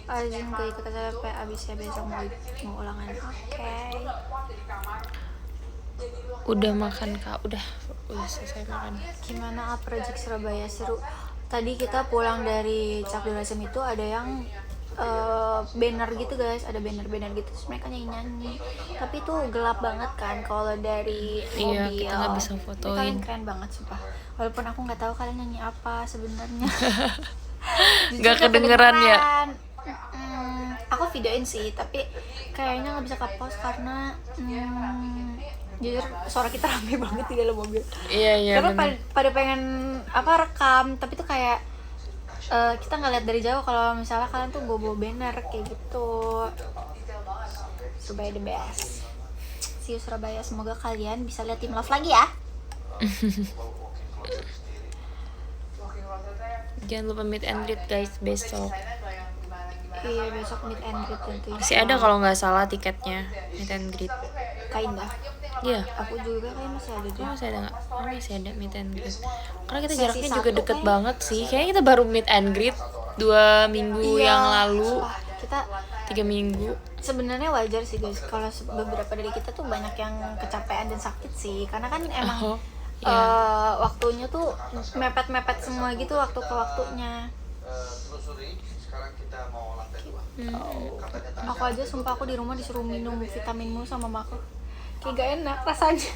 Arjun gak ikut acara sampai abis ya, besok mau ulangan. Oke. Udah makan kak, udah selesai makan. Gimana project Surabaya? Seru. Tadi kita pulang dari Cakdurasem itu ada yang banner gitu guys, ada banner gitu, terus mereka nyanyi, tapi itu gelap banget kan kalau dari Iya, mobil. kita nggak bisa Tapi fotoin. kalian keren banget sumpah, walaupun aku nggak tahu kalian nyanyi apa sebenarnya. Jujur Nggak kedengeran ya? Aku videoin sih, tapi kayaknya nggak bisa ke-post karena jujur suara kita rame banget di dalam mobil. Iya Karena bener. pada pengen rekam, tapi tuh kayak kita nggak lihat dari jauh kalau misalnya kalian tuh bawa banner kayak gitu. Surabaya the best. See you Surabaya, semoga kalian bisa lihat Tim Love lagi ya. Jangan lupa meet and greet guys besok. Iya, besok meet and greet tentu. Masih ada kalau nggak salah tiketnya meet and greet. Kinda. Iya. Aku juga kayak masih ada deh. Oh, masih ada nggak? Oh, masih ada meet and greet. Karena kita Sesi jaraknya juga satu deket kayaknya. banget sih. Kayaknya kita baru meet and greet 2 minggu Iya, yang lalu. sumpah. kita 3 minggu. sebenarnya wajar sih guys kalau beberapa dari kita tuh banyak yang kecapean dan sakit sih, karena kan emang waktunya tuh mepet-mepet semua gitu waktu ke waktunya. Telusuri, sekarang kita mau lantai 2. Katanya tadi Aku aja sumpah aku di rumah disuruh minum vitamin mulu sama mama aku, kayak gak enak rasanya.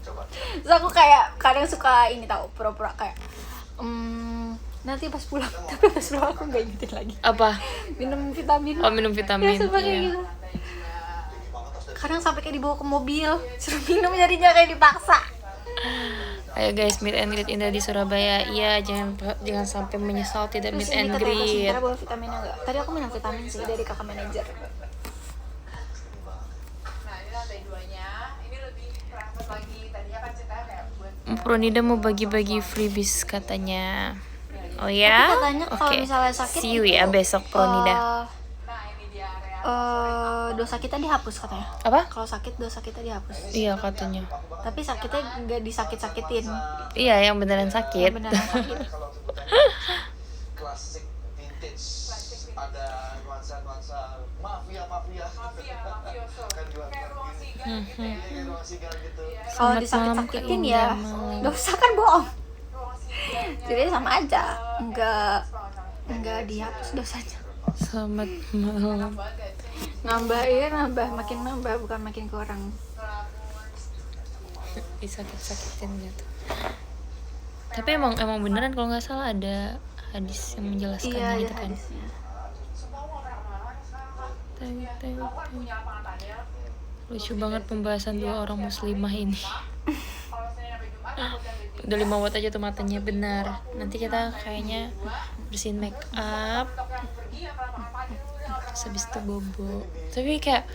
coba. Terus aku kayak kadang suka ini tahu pura-pura kayak nanti pas pulang, tapi pas pulang aku gak ingetin lagi Apa? minum vitamin. Oh, minum vitamin. Ya, sumpah kayak Iya. gitu. Kadang sampai kayak dibawa ke mobil, suruh minum jadinya kayak dipaksa. Ayo guys, meet and greet Indah di Surabaya. Iya, jangan sampai menyesal tidak meet Terus ini and katanya greet. sementara bawa vitaminnya enggak. Tadi aku minum vitamin sih dari kakak manajer. Nah ini lantai 2-nya, ini lebih private lagi. Tadinya kan ceritanya kayak buat Pronida mau bagi-bagi freebies katanya. Oh ya? Tapi katanya kalau misalnya sakit See you itu, ya besok Pronida. nah ini dia area Dosa kita dihapus katanya. Apa? Kalau sakit dosa kita dihapus. Iya katanya. Tapi sakitnya nggak disakit-sakitin. Iya, yang beneran sakit. Yang beneran sakit. Kalau sebutannya klasik vintage, ada nuansa-nuansa mafia. mafioso, Kan jual kayak ruang sigar gitu ya. Iya, kayak ruang sigar gitu. Kalau Selamat malam, disakit-sakitin Kak ya Indah. dosa kan bohong. Ruang sigarnya Jadi sama aja, nggak dihapus dosanya. Selamat malam. Nambah makin nambah bukan makin kurang. Disakit-sakitin gitu. Tapi emang beneran kalau nggak salah ada hadis yang menjelaskan Iya, gitu ada kan. hadisnya. Lucu banget pembahasan 2 orang muslimah ini. Udah 5 watt aja tuh matanya, benar. Nanti kita kayaknya bersihin make up. Terus habis itu bobo. Tapi kayak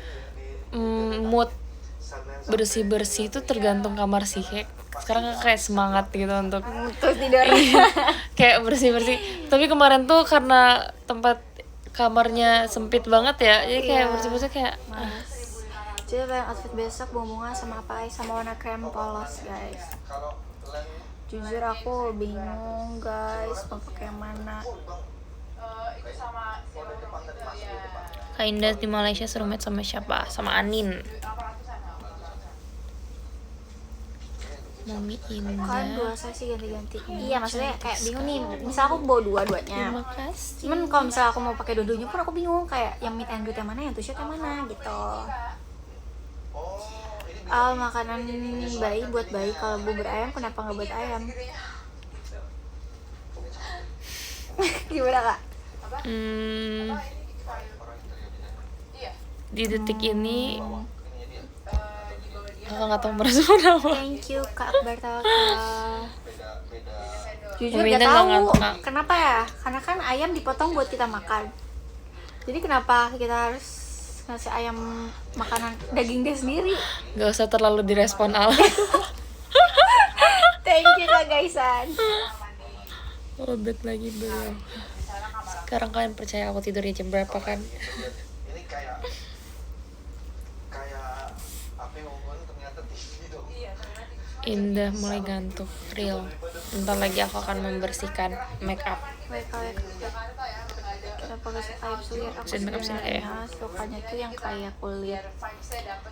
mood bersih-bersih itu tergantung kamar sih. Kayak sekarang kayak semangat gitu untuk Terus tidur. kayak bersih-bersih. Tapi kemarin tuh karena tempat kamarnya sempit banget ya, jadi kayak Iya. bersih-bersih kayak Jadi pengen outfit besok bunga sama apa? Sama warna krem polos guys. Kalau lem Jujur aku bingung guys mau pakai yang mana. itu sama siapa itu ya Kak Indah di Malaysia serumit sama siapa? Sama Anin. Mami Kan Indah. 2 sesi ganti-ganti. Iya maksudnya kayak bingung nih. Misal aku bawa dua-duanya. Terima kasih. Cuman kalau misalnya aku mau pakai dua-duanya pun aku bingung kayak yang meet and greet yang mana, yang two shot yang mana gitu. Makanan bayi buat bayi, kalau bubur ayam kenapa nggak buat ayam? Gimana kak? Di detik ini kakak nggak tahu merespon apa. Thank you Kak Akbar Tawakal. Jujur Uminya gak nggak tahu ngantuk, Kak. kenapa ya? Karena kan ayam dipotong buat kita makan. Jadi kenapa kita harus ngasih ayam makanan daging dia sendiri? Gak usah terlalu direspon Al. Thank you Kak Gaisan. Lobet lagi beliau. Sekarang kalian percaya aku tidurnya jam berapa kan? ini kayak apa yang ngomongin ternyata TV dong. Indah mulai gantuk, real. Bentar lagi aku akan membersihkan make up. Kita pakai ayam suwir. Aku Mesin make up sini kayak sebenarnya sukanya tuh yang kayak kulit.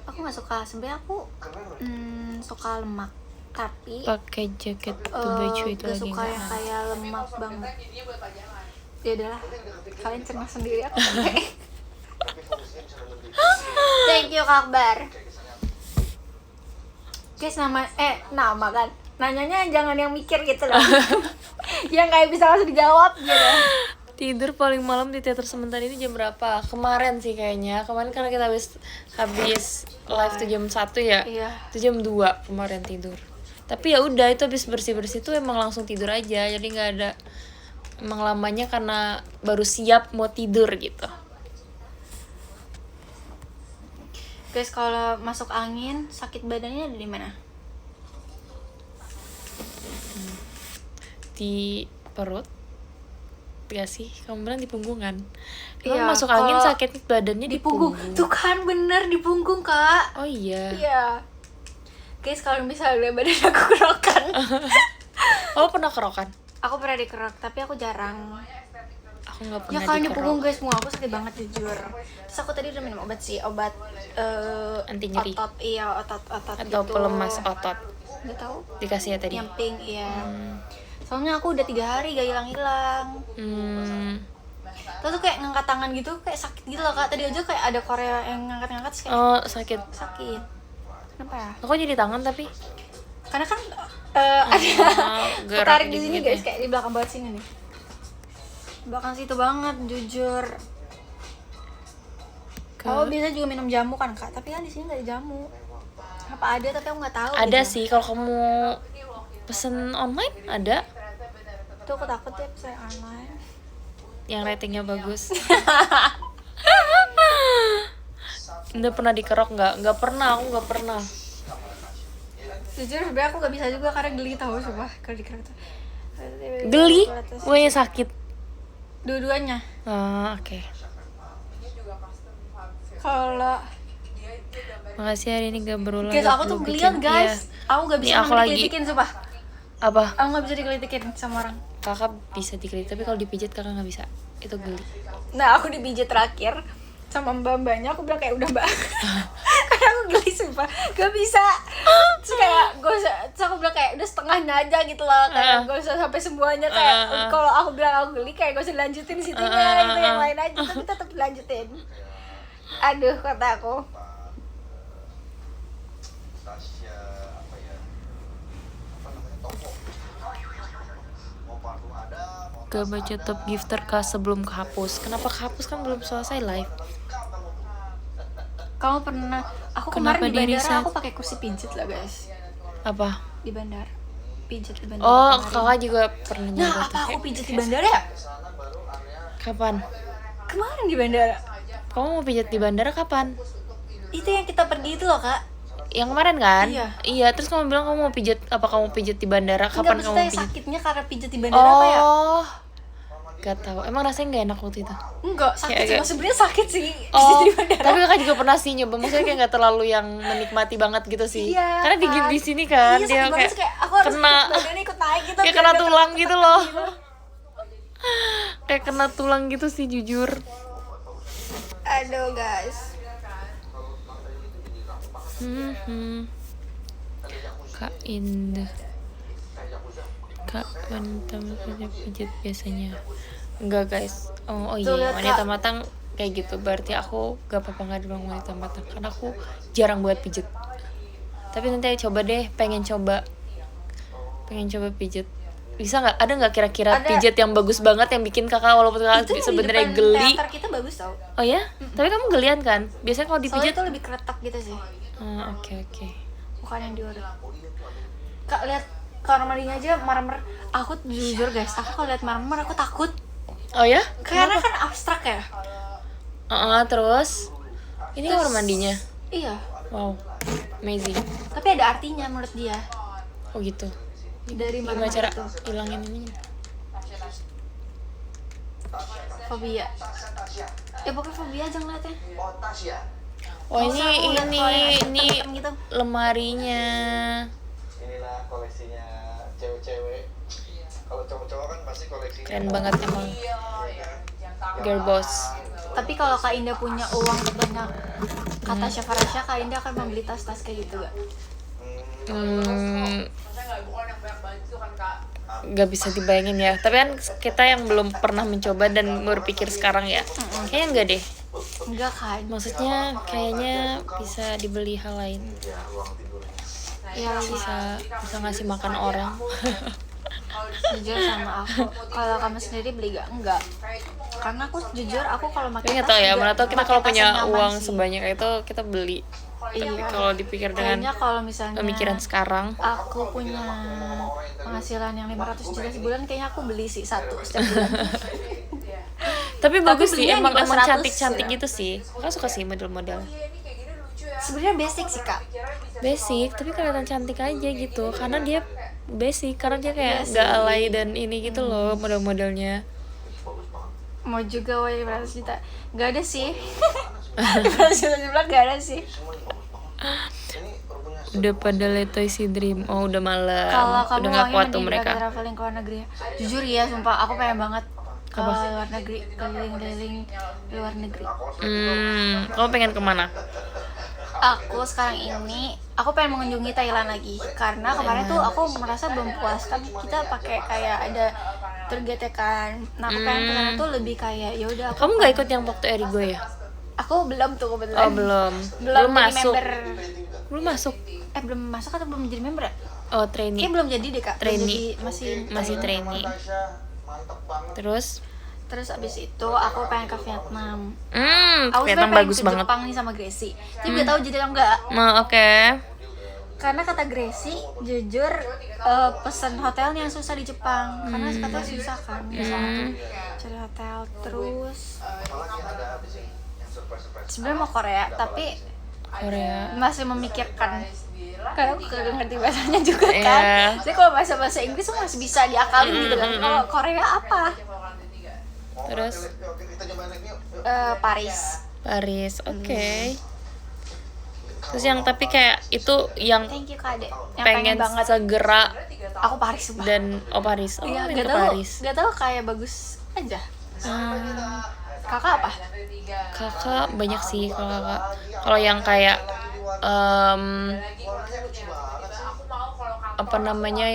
Aku nggak suka, sebenarnya aku suka lemak. Tapi pakai jaket tuh baju itu gak lagi suka yang nggak. kayak lemak banget. Ya udahlah, kalian cerna sendiri aku pakai. Thank you Kak Akbar. Guys, nama kan nanyanya jangan yang mikir gitu loh. Yang kayak bisa langsung dijawab gitu. Tidur paling malam di teater sementara ini jam berapa? Kemarin sih kayaknya. Kemarin karena kita habis live tuh jam 1 ya. Iya. Itu jam 2 kemarin tidur. Tapi ya udah, itu habis bersih-bersih tuh emang langsung tidur aja. Jadi nggak ada emang lamanya karena baru siap mau tidur gitu. Guys, kalau masuk angin sakit badannya ada di mana? Di perut. Gak sih? Kamu bilang di punggungan. Iya, Emang masuk angin kalau sakit badannya Di punggung. Tuh kan bener di punggung Kak. Oh iya. Iya. Guys, kalau misalnya badan aku kerokan. Oh pernah kerokan? Aku pernah dikerok, tapi aku jarang. Aku nggak Ya pernah kan di dikerok. punggung guys, punggung aku sakit banget jujur. Terus aku tadi udah minum obat sih, obat Anti nyeri. otot, iya otot Atau gitu. pelemas otot. Nggak tahu. Dikasih ya tadi. Yang pink, iya. Soalnya aku udah 3 hari gak hilang-hilang. Terus tuh kayak ngangkat tangan gitu, kayak sakit gitu loh kak. Tadi aja kayak ada Korea yang ngangkat-ngangkat terus kayak Oh, sakit. sakit. Kenapa ya? Aku jadi tangan tapi Karena kan ada gerak ketarik di sini gitu guys, ya. kayak di belakang banget sini nih. Belakang situ banget, jujur. Kalau biasa juga minum jamu kan kak, tapi kan di sini nggak ada jamu. Apa ada tapi aku nggak tahu. ada gitu. sih kalau kamu pesen online ada Tuh aku takut ya pesan online. yang ratingnya bagus. Udah pernah dikerok nggak? Nggak pernah, aku nggak pernah. Jujur sebenarnya aku nggak bisa juga karena geli tahu sumpah kalau dikerok tuh. Geli? Pokoknya sakit. Dua-duanya. Ah, oke. Kalau Makasih hari ini gak berulang. guys gak aku tuh perlu gelian bikin. guys. Iya. Aku nggak bisa Nih, aku lagi. dikelitikin sumpah. Apa? Aku nggak bisa dikelitikin sama orang. Kakak bisa dikelilit tapi kalau dipijit kakak nggak bisa. Itu geli. Nah aku dipijit terakhir sama mbak-mbaknya, aku bilang kayak udah mbak. Karena aku geli sumpah, gak bisa. Terus kayak terus aku bilang kayak udah setengahnya aja gitu loh, kayak gak usah sampai semuanya, kayak kalau aku bilang aku geli kayak gak usah dilanjutin di situnya gitu, yang lain aja tapi tetap dilanjutin. Aduh kata aku. Tasya apa ya? Apa namanya? Toko. Mau parfum ada, mau Gak baca top gifter kak sebelum kehapus. Kenapa kehapus kan belum selesai live? Kamu pernah? Aku Kenapa kemarin di di bandara reset? aku pakai kursi pijit lah guys. Apa? Di bandara. Pijit di bandara. Oh, kemarin. kakak juga pernah Nah nyoba apa tuh. aku pijit di bandara ya? Kapan? Kemarin di bandara. Kamu mau pijat di bandara kapan? Itu yang kita pergi itu loh kak. Yang kemarin kan? Iya. Terus kamu bilang kamu mau pijat, apa kamu pijat di bandara? Kapan Enggak, kamu maksudnya pijat? sakitnya karena pijat di bandara apa ya? Oh, gak tahu. Emang rasanya gak enak waktu itu? Enggak, sakit Kayak sih. agak- Sebenarnya sakit sih pijat Oh, di bandara. tapi kakak juga pernah sih nyoba. Maksudnya kayak gak terlalu yang menikmati banget gitu sih. Iya, Karena kan? di sini kan Iya, dia sakit banget sih, kayak aku harus kena badannya ikut naik gitu. kayak biar kena nggak tulang terlalu gitu tekan loh. gitu. Kayak kena tulang gitu sih jujur. Aduh guys. Kak Indah. Kak wanita pijat biasanya. Enggak guys. Oh Tuh, iya, lihat, wanita Kak. matang kayak gitu. Berarti aku gak apa-apa nggak bilang wanita matang karena aku jarang buat pijet. Tapi nanti coba deh, pengen coba pijet. Bisa nggak? Ada nggak kira-kira Ada. pijet yang bagus banget yang bikin kakak walaupun kakak Itu yang di sebenarnya depan geli? teater kita bagus tau. Oh ya? Tapi kamu gelian kan? Biasanya kalau Soalnya dipijat. itu lebih keretak gitu sih. Oke. Bukan yang diurut. Kak lihat kamar mandinya aja marmer. Aku jujur guys, aku kalau lihat marmer aku takut. Oh ya? Karena kan abstrak ya. Terus ini kamar mandinya. Iya. Wow, amazing. Tapi ada artinya menurut dia. Oh gitu. Dari Gimana marmer cara itu. hilangin ini? Fobia. Ya pokoknya fobia aja ngeliatnya. Oh, Tasya. Oh Nggak usah aku lihat kalau yang ini hitam-hitam gitu. lemarinya. Inilah koleksinya cewek-cewek. Kalau cowok-cowok kan pasti koleksinya. Keren banget emang. Iya, Girl boss. Tapi kalau Kak Indah punya uang sebanyak kata Syafarasya, Kak Indah akan membeli tas-tas kayak gitu gak? Hmm, Maksudnya bukan yang banyak banget itu kan kak. gak bisa dibayangin ya. Tapi kan kita yang belum pernah mencoba dan berpikir sekarang ya. Kayaknya enggak deh. Enggak kan? Maksudnya kayaknya bisa dibeli hal lain. Ya, ruang tidurnya. Ya Bisa ngasih makan orang. jujur sama aku. Kalau kamu sendiri beli gak? Enggak. Karena aku jujur aku kalau Tapi pakai nggak tahu ya, juga mana tahu kita pakai kalau tas punya yang nyaman uang sih. sebanyak itu kita beli. Tapi Iya. kalau dipikir Kayaknya dengan kalau misalnya pemikiran sekarang, aku punya penghasilan yang 500 juta sebulan, kayaknya aku beli sih satu setiap bulan. tapi bagus sih, belinya emang di bawah 100 cantik-cantik gitu sih. Aku suka sih model-model Sebenarnya basic sih kak. basic, tapi kelihatan cantik aja gitu. Karena dia basic, karena dia kayak Iya nggak sih. alay dan ini gitu loh model-modelnya. Mau juga woy 500 juta. Gak ada sih. 500 juta sebulan gak ada sih. Udah pada letoy si Dream. Oh udah malam. Kalau kamu Udah nggak uangnya kuat tuh mending mereka. traveling ke luar negeri. Jujur ya, sumpah aku pengen banget. ke luar negeri, keliling-keliling luar negeri. Kamu pengen kemana? Aku sekarang ini aku pengen mengunjungi Thailand lagi karena kemarin tuh aku merasa belum puas kan kita pakai kayak ada tour guide kan. Nah aku pengen ke sana tuh lebih kayak ya udah. Kamu nggak ikut yang waktu Erigo ya? Aku belum tuh kebetulan. Oh belum Belum jadi masuk. member. Belum masuk. Belum masuk atau belum jadi member ya? Oh trainee. Kayaknya belum jadi deh kak. Belum Trainee. jadi, Masih trainee. Mantep banget. Terus abis itu aku pengen ke Vietnam. Aku Vietnam sebenarnya bagus pengen ke banget. Jepang nih sama Gracie. Tapi gak tahu jadi atau enggak. Oke. Karena kata Gracie, jujur pesan hotelnya yang susah di Jepang. Karena katanya susah kan. Cari hotel terus. Apalagi yang ada di sini yang surprise. Sebenarnya mau Korea, tapi Korea. masih memikirkan. Karena aku gak ngerti bahasanya juga Iya. kan. Jadi kalau bahasa Inggris tuh masih bisa diakalin gitu kan. Kalau Korea apa? Terus Oke, kita coba naik yuk. Paris. Paris. Oke. Terus yang tapi kayak itu yang Thank you Kak Ade. Yang pengen banget. segera Aku Paris sumpah. dan Paris. Iya, pengen gak ke tahu, Paris. gak tahu kayak bagus aja. Kakak apa? Kakak banyak sih kalau kakak. Kalau yang kayak apa namanya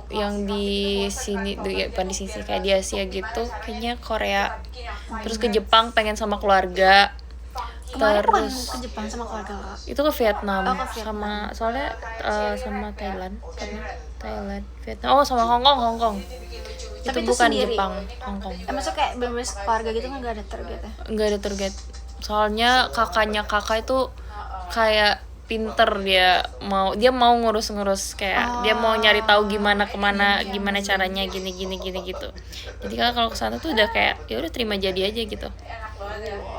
yang di sini ya, bukan di sini kayak di Asia gitu kayaknya Korea, terus ke Jepang pengen sama keluarga, Kemarin bukan terus ke Jepang sama keluarga kakak. itu ke Vietnam, Oh, ke Vietnam. sama soalnya sama Thailand Vietnam sama Hong Kong Tapi itu itu bukan sendiri? Jepang, Hong Kong Maksudnya kayak bener-bener keluarga gitu kan gak ada tour gitu. nggak ada tour guide soalnya kakak itu kayak pinter, dia mau ngurus kayak dia mau nyari tahu gimana kemana gimana caranya gini gitu. Jadi kalau kesana tuh udah kayak ya udah terima jadi aja gitu.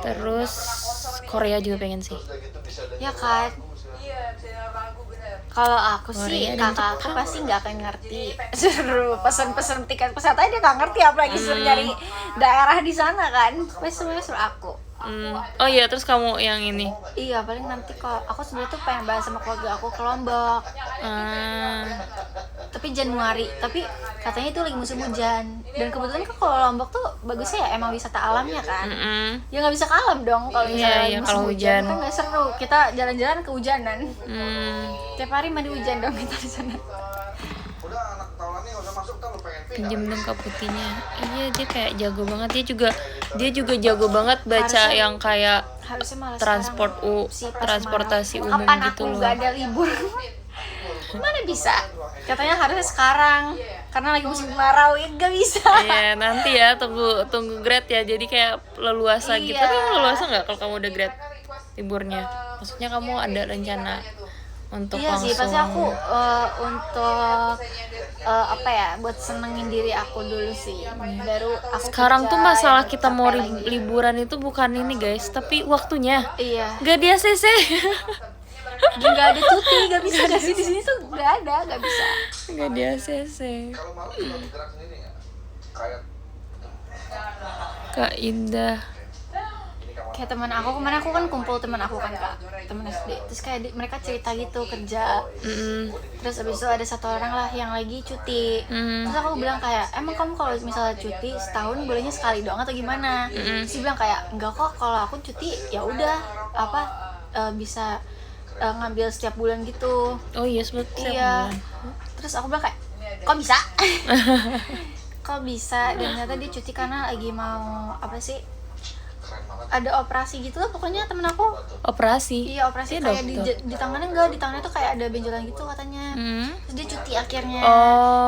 Terus Korea juga pengen sih. Ya kan? Kalau aku sih, Korea dan kakak aku pasti nggak akan ngerti. Suruh pesen tiket pesawat aja dia nggak ngerti, apalagi suruh nyari daerah di sana kan. Pasti semuanya suruh aku. Oh iya, terus kamu yang ini. Iya, paling nanti kalau aku sebenarnya tuh pengen bahas sama keluarga aku ke Lombok. Tapi Januari, tapi katanya itu lagi musim hujan. Dan kebetulan kan kalau Lombok tuh bagusnya ya emang wisata alamnya kan. Ya nggak bisa ke alam dong kalau misalnya lagi musim kalau hujan. hujan. Kan nggak seru. Kita jalan-jalan kehujanan. Tiap hari mandi hujan dong kita di sana. Udah anak Taulannya nggak usah masuk, kan lu pengen pindah. Pinjem dong Kak Putihnya. Iya, dia kayak jago banget. Dia juga jago banget baca Harusnya- yang kayak Harusnya malah transportasi umum Kapan gitu aku loh. nggak ada libur? Mana bisa? Katanya harusnya sekarang karena lagi musim kemarau ya nggak bisa. Iya, nanti ya tunggu grad ya. Jadi kayak leluasa gitu. Iya. Tapi kamu leluasa nggak kalau kamu udah grad liburnya? Maksudnya kamu ada rencana untuk Iya langsung? sih, pasti aku untuk apa ya, buat senengin diri aku dulu sih. Baru aku Sekarang tuh kerja masalah yang kita mau capek lagi. liburan itu bukan ini guys, tapi waktunya. Iya. Gak di ACC. Nggak ada cuti, nggak bisa nggak sih di sini tuh nggak bisa. Gak di ACC. Kalau malam juga bergerak sendiri nggak? Kayak Kak Indah. Kayak teman aku kemarin, aku kan kumpul teman aku kan kak, teman SD. Terus kayak mereka cerita gitu kerja. Terus abis itu ada satu orang lah yang lagi cuti. Terus aku bilang kayak, emang kamu kalau misalnya cuti setahun bolehnya sekali doang atau gimana? Terus dia bilang kayak, enggak kok, kalau aku cuti ya udah bisa ngambil setiap bulan gitu. Oh iya, seperti Iya. Terus aku bilang kayak, kok bisa? Kok bisa? Dan ternyata dia cuti karena lagi mau apa sih? Ada operasi gitu lah pokoknya temen aku. operasi. Iya operasi Iya, kayak dokter. di tangannya enggak, di tangannya tuh kayak ada benjolan gitu katanya. Terus dia cuti akhirnya. Oh.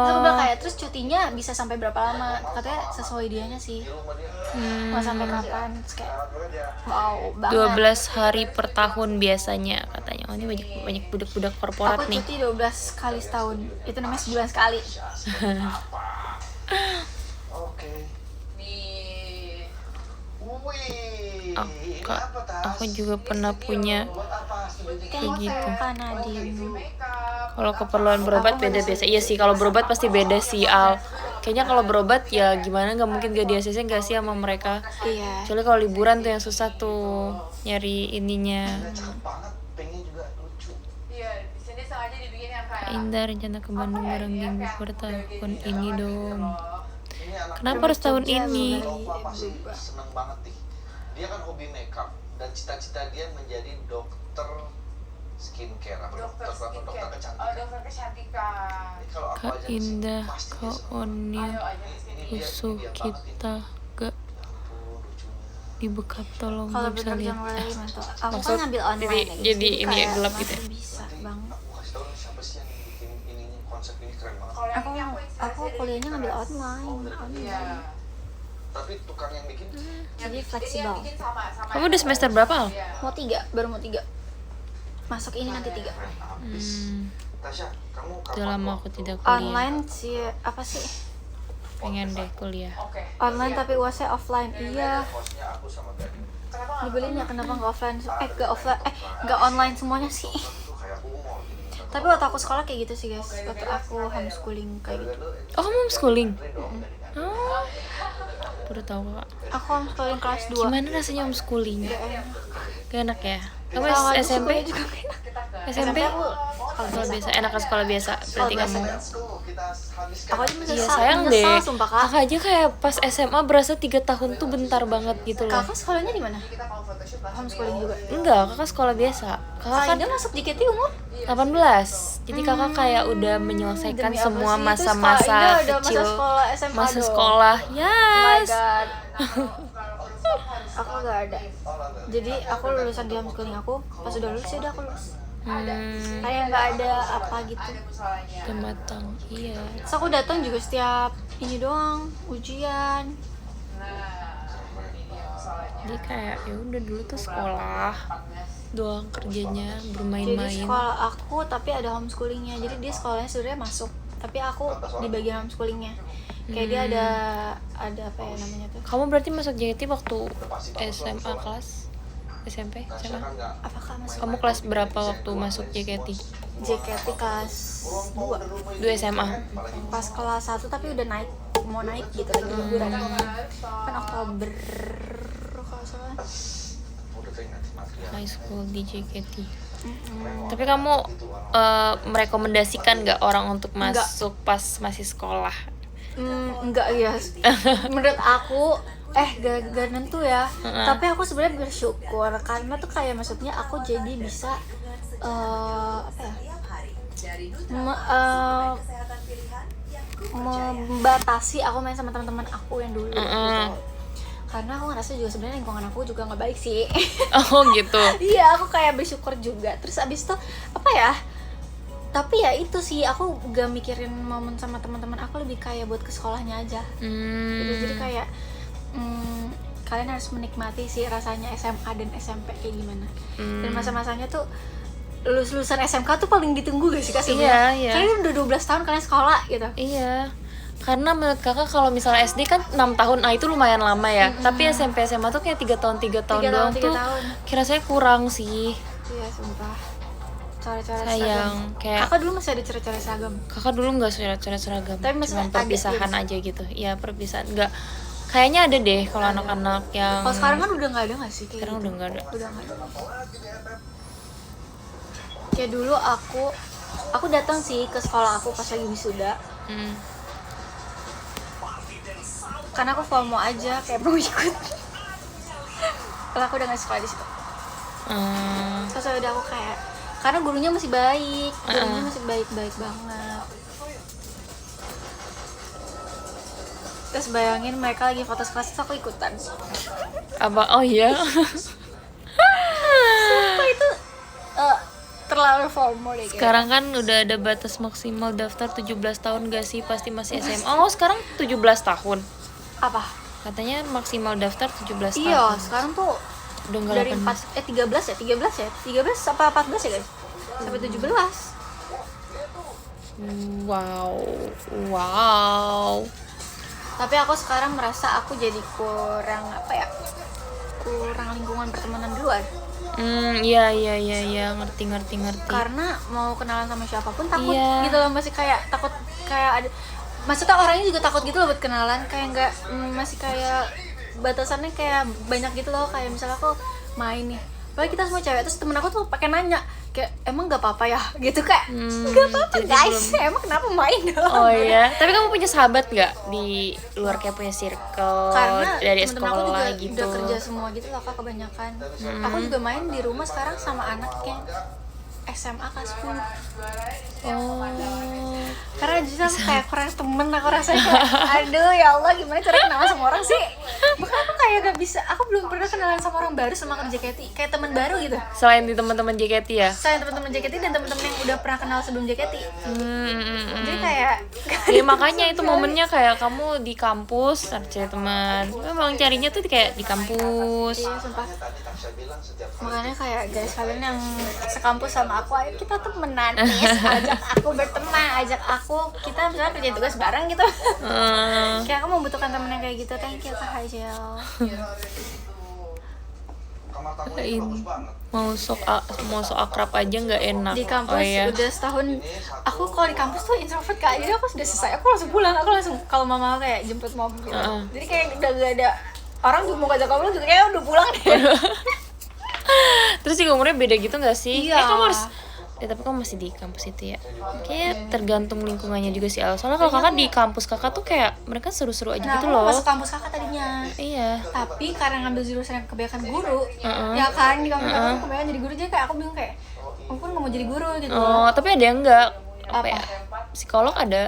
Terus aku bilang kayak, terus cutinya bisa sampai berapa lama? Katanya sesuai dianya sih. Mau sampai kapan? Terus kayak wow banget. 12 hari per tahun biasanya katanya. Oh, ini banyak budak-budak korporat Aku nih. cuti 12 kali setahun. Itu namanya sebulan sekali. oke. Nih. Wih. Aku juga pernah punya Kayak gitu. Kak Nadine. Kalau keperluan berobat beda biasa. Iya sih, kalau berobat pasti beda sih Al. Kayaknya kalau berobat ya gimana, nggak mungkin gak di ACC nggak sih sama mereka. Iya. Kecuali kalau liburan tuh yang susah tuh nyari ininya. Cakep banget, pengen juga lucu. Iya, di sini sengaja dibikin yang kayak Indah rencana ke Bandung bareng Minggu per tahun ini dong. Ini anak Kenapa gue, harus tahun Jogja ini? Nova pasti seneng banget nih. Dia kan hobi makeup dan cita-cita dia menjadi dokter skincare apa dokter kecantikan. Dokter kecantikan. Ini kalau aku Kak aja di sini, Indah, pasti dia Kak seneng. Onia, Ayo aja di sini. musuh Dia banget kita gak Ampun, lucunya. dibekat tolong Kalau gak bisa bener lihat. Januari mantu. Aku Maksud, kan ngambil online jadi- ya, guys. jadi ini ya, kayak gelap gitu ya? masih bisa banget. Aku kasih tau nih siapa sih yang bikin ininya konsep ini keren banget. Kalau yang Aku ini aku kuliahnya ngambil online. Iya. Tapi tukang yang bikin Jadi Ini yang fleksibel. bikin sama. Kamu udah semester berapa, Al? Iya. Mau 3, baru mau 3. Masuk ini nanti 3. keren abis. Tasya, kamu kapan Udah lama waktu aku tidak kuliah. Online sih apa sih? Pengen deh kuliah. Oke. Online tapi UASnya offline. Iya. hostnya aku sama Gading Kenapa nggak Nyebelin ya kenapa nggak offline? Nggak offline. Nggak online semuanya sih. tuh kayak aku mau jadi Tapi waktu aku sekolah kayak gitu sih guys. Waktu aku homeschooling kayak gitu. Oh, kamu homeschooling? Oh, baru tahu kak. Aku homeschooling kelas 2. Gimana rasanya homeschooling? Gak enak ya? Kamu Sama aja SMP? sekolahnya juga nggak enak. SMP? aku Sekolah biasa, enak ke sekolah biasa. Berarti biasa. kamu. kita habiskan Aku aja Iya menyesal, sayang deh. menyesal sumpah kak. Kakak aja kayak pas SMA berasa 3 tahun tuh bentar banget gitu loh. Kakak sekolahnya di mana? kita mau photoshoot langsung Homeschooling juga. Enggak, kakak sekolah biasa. Kakak kan Kak Indah masuk JKT umur? 18. Jadi kakak kayak udah menyelesaikan Demi apa semua sih? Terus Kak masa-masa Indah udah kecil. masa sekolah SMA Masa dong. sekolah. Oh my Yes. god. Aku gak ada. Jadi aku lulusan di homeschooling aku. Pas udah lulus ya udah aku lulus. Kayak nggak ada apa gitu. musolanya. Udah matang. Iya. Terus aku datang juga setiap ini doang ujian. Nah, ini dia musolanya. Jadi kayak ya udah dulu tuh sekolah doang kerjanya Jadi bermain-main. sekolah aku tapi ada homeschoolingnya. Jadi dia sekolahnya sebenarnya masuk, tapi aku di bagian homeschoolingnya. Kayak dia ada apa ya namanya tuh? Kamu berarti masuk JKT waktu SMA kelas SMP Tasya SMA? kan nggak Apakah masuk Kamu kelas berapa waktu masuk JKT? JKT kelas 2? 2 SMA. Pas kelas 1 tapi udah naik, mau naik gitu lagi liburan. Kan Oktober kalau salah. udah teringat material High school di JKT. Tapi kamu merekomendasikan nggak orang untuk Nggak. masuk pas masih sekolah? Enggak ya. Menurut aku gak nentu ya. Tapi aku sebenarnya bersyukur karena tuh kayak maksudnya aku jadi bisa apa ya? Membatasi aku main sama teman-teman aku yang dulu gitu. Karena aku ngerasa juga sebenarnya lingkungan aku juga nggak baik sih. Oh gitu. Iya, aku kayak bersyukur juga. Terus abis itu apa ya? Tapi ya itu sih aku gak mikirin momen sama teman-teman aku, lebih kayak buat ke sekolahnya aja. Gitu. Jadi kayak kalian harus menikmati sih rasanya SMA dan SMP kayak gimana. Dan masa-masanya tuh lulusan SMK tuh paling ditunggu gak sih Kak sebenarnya? Iya. Kalian udah 12 tahun kalian sekolah gitu. Iya. Karena menurut kakak kalau misalnya SD kan 6 tahun, itu lumayan lama ya. Tapi SMP SMA tuh kayak 3 tahun 3 tahun 3 doang tahun, 3 tuh. tahun. Kira saya kurang sih. Iya, sumpah. Cara-cara Sayang, seragam. kayak Kakak dulu masih ada cara-cara seragam. kakak dulu nggak cara seragam. Tapi maksudnya Cuma ada perpisahan gitu. aja gitu. Iya, perpisahan. Nggak, kayaknya ada deh kalau anak-anak yang Kalau sekarang kan udah nggak ada nggak sih kayak sekarang gitu? udah nggak ada. Udah nggak ada. Kayak dulu aku datang sih ke sekolah aku pas lagi wisuda. Karena aku FOMO aja kayak mau ikut. Kalau aku udah nggak sekolah di situ. Terus udah aku kayak karena gurunya masih baik, gurunya masih baik-baik banget. Terus bayangin mereka lagi foto kelas terus aku ikutan. Apa? Oh iya. Sumpah itu terlalu FOMO deh kayak. Sekarang kan udah ada batas maksimal daftar 17 tahun gak sih? Pasti masih SMA. Oh, sekarang 17 tahun. Apa? Katanya maksimal daftar 17 Iya, tahun. sekarang tuh Udah nggak dari 18. 13 apa 14 ya guys? Sampai 17. Wow. Tapi aku sekarang merasa aku jadi kurang apa ya? Kurang lingkungan pertemanan di luar. Iya, ngerti. Karena mau kenalan sama siapapun takut Iya. gitu loh, masih kayak takut kayak ada, maksudnya orangnya juga takut gitu loh buat kenalan, kayak nggak masih kayak batasannya kayak banyak gitu loh, kayak misalnya aku main nih Pokoknya kita semua cewek, terus temen aku tuh pakai nanya kayak emang nggak apa-apa ya gitu, kayak nggak apa-apa jadi guys, emang kenapa main doang. Oh iya, tapi kamu punya sahabat nggak di luar kayak punya circle Karena dari temen-temen aku juga sekolah gitu? udah kerja semua gitu loh Kak, kebanyakan. Aku juga main di rumah sekarang sama anaknya SMA kelas 10. Oh, Karena justru aku kayak kurang temen, aku rasanya kayak, aduh ya Allah gimana cara kenalan sama orang sih. Bahkan aku kayak gak bisa, aku belum pernah kenalan sama orang baru sama JKT, kayak teman baru gitu. selain di teman-teman JKT ya? Selain teman-teman JKT dan teman-teman yang udah pernah kenal sebelum JKT. Jadi kayak Ya makanya itu momennya kayak kamu di kampus cari teman. Memang carinya tuh kayak di kampus. iya sumpah. Tadi Tasya bilang setiap Makanya kayak guys kalian yang sekampus sama aku, ayo kita temenan please, ajak aku berteman, ajak aku, kita misalnya kerja tugas bareng gitu. Kayak aku membutuhkan temen yang kayak gitu. Thank you Kak Hajel. kamar tamunya Ini bagus banget. mau sok akrab aja nggak enak. Di kampus Oh iya. udah setahun. Aku kalau di kampus tuh introvert Kak, jadi aku sudah selesai aku langsung pulang, aku langsung kalau mama kayak jemput mobil gitu. Jadi kayak udah gak ada orang juga mau ngajak ngobrol juga, kayak udah pulang deh. Terus juga umurnya beda gitu nggak sih? Iya. Kamu harus tapi kamu masih di kampus itu ya? Kayak tergantung lingkungannya juga sih Al. Soalnya kalau kakak di kampus kakak tuh kayak mereka seru-seru aja Nah, gitu aku mau loh. masuk kampus Kakak tadinya. Iya. Tapi karena ngambil jurusan yang kebanyakan guru, ya kan di kampus aku kebanyakan jadi guru, jadi kayak aku bingung kayak aku kan nggak mau jadi guru gitu. Oh, tapi ada yang enggak apa Apa? ya? Psikolog ada.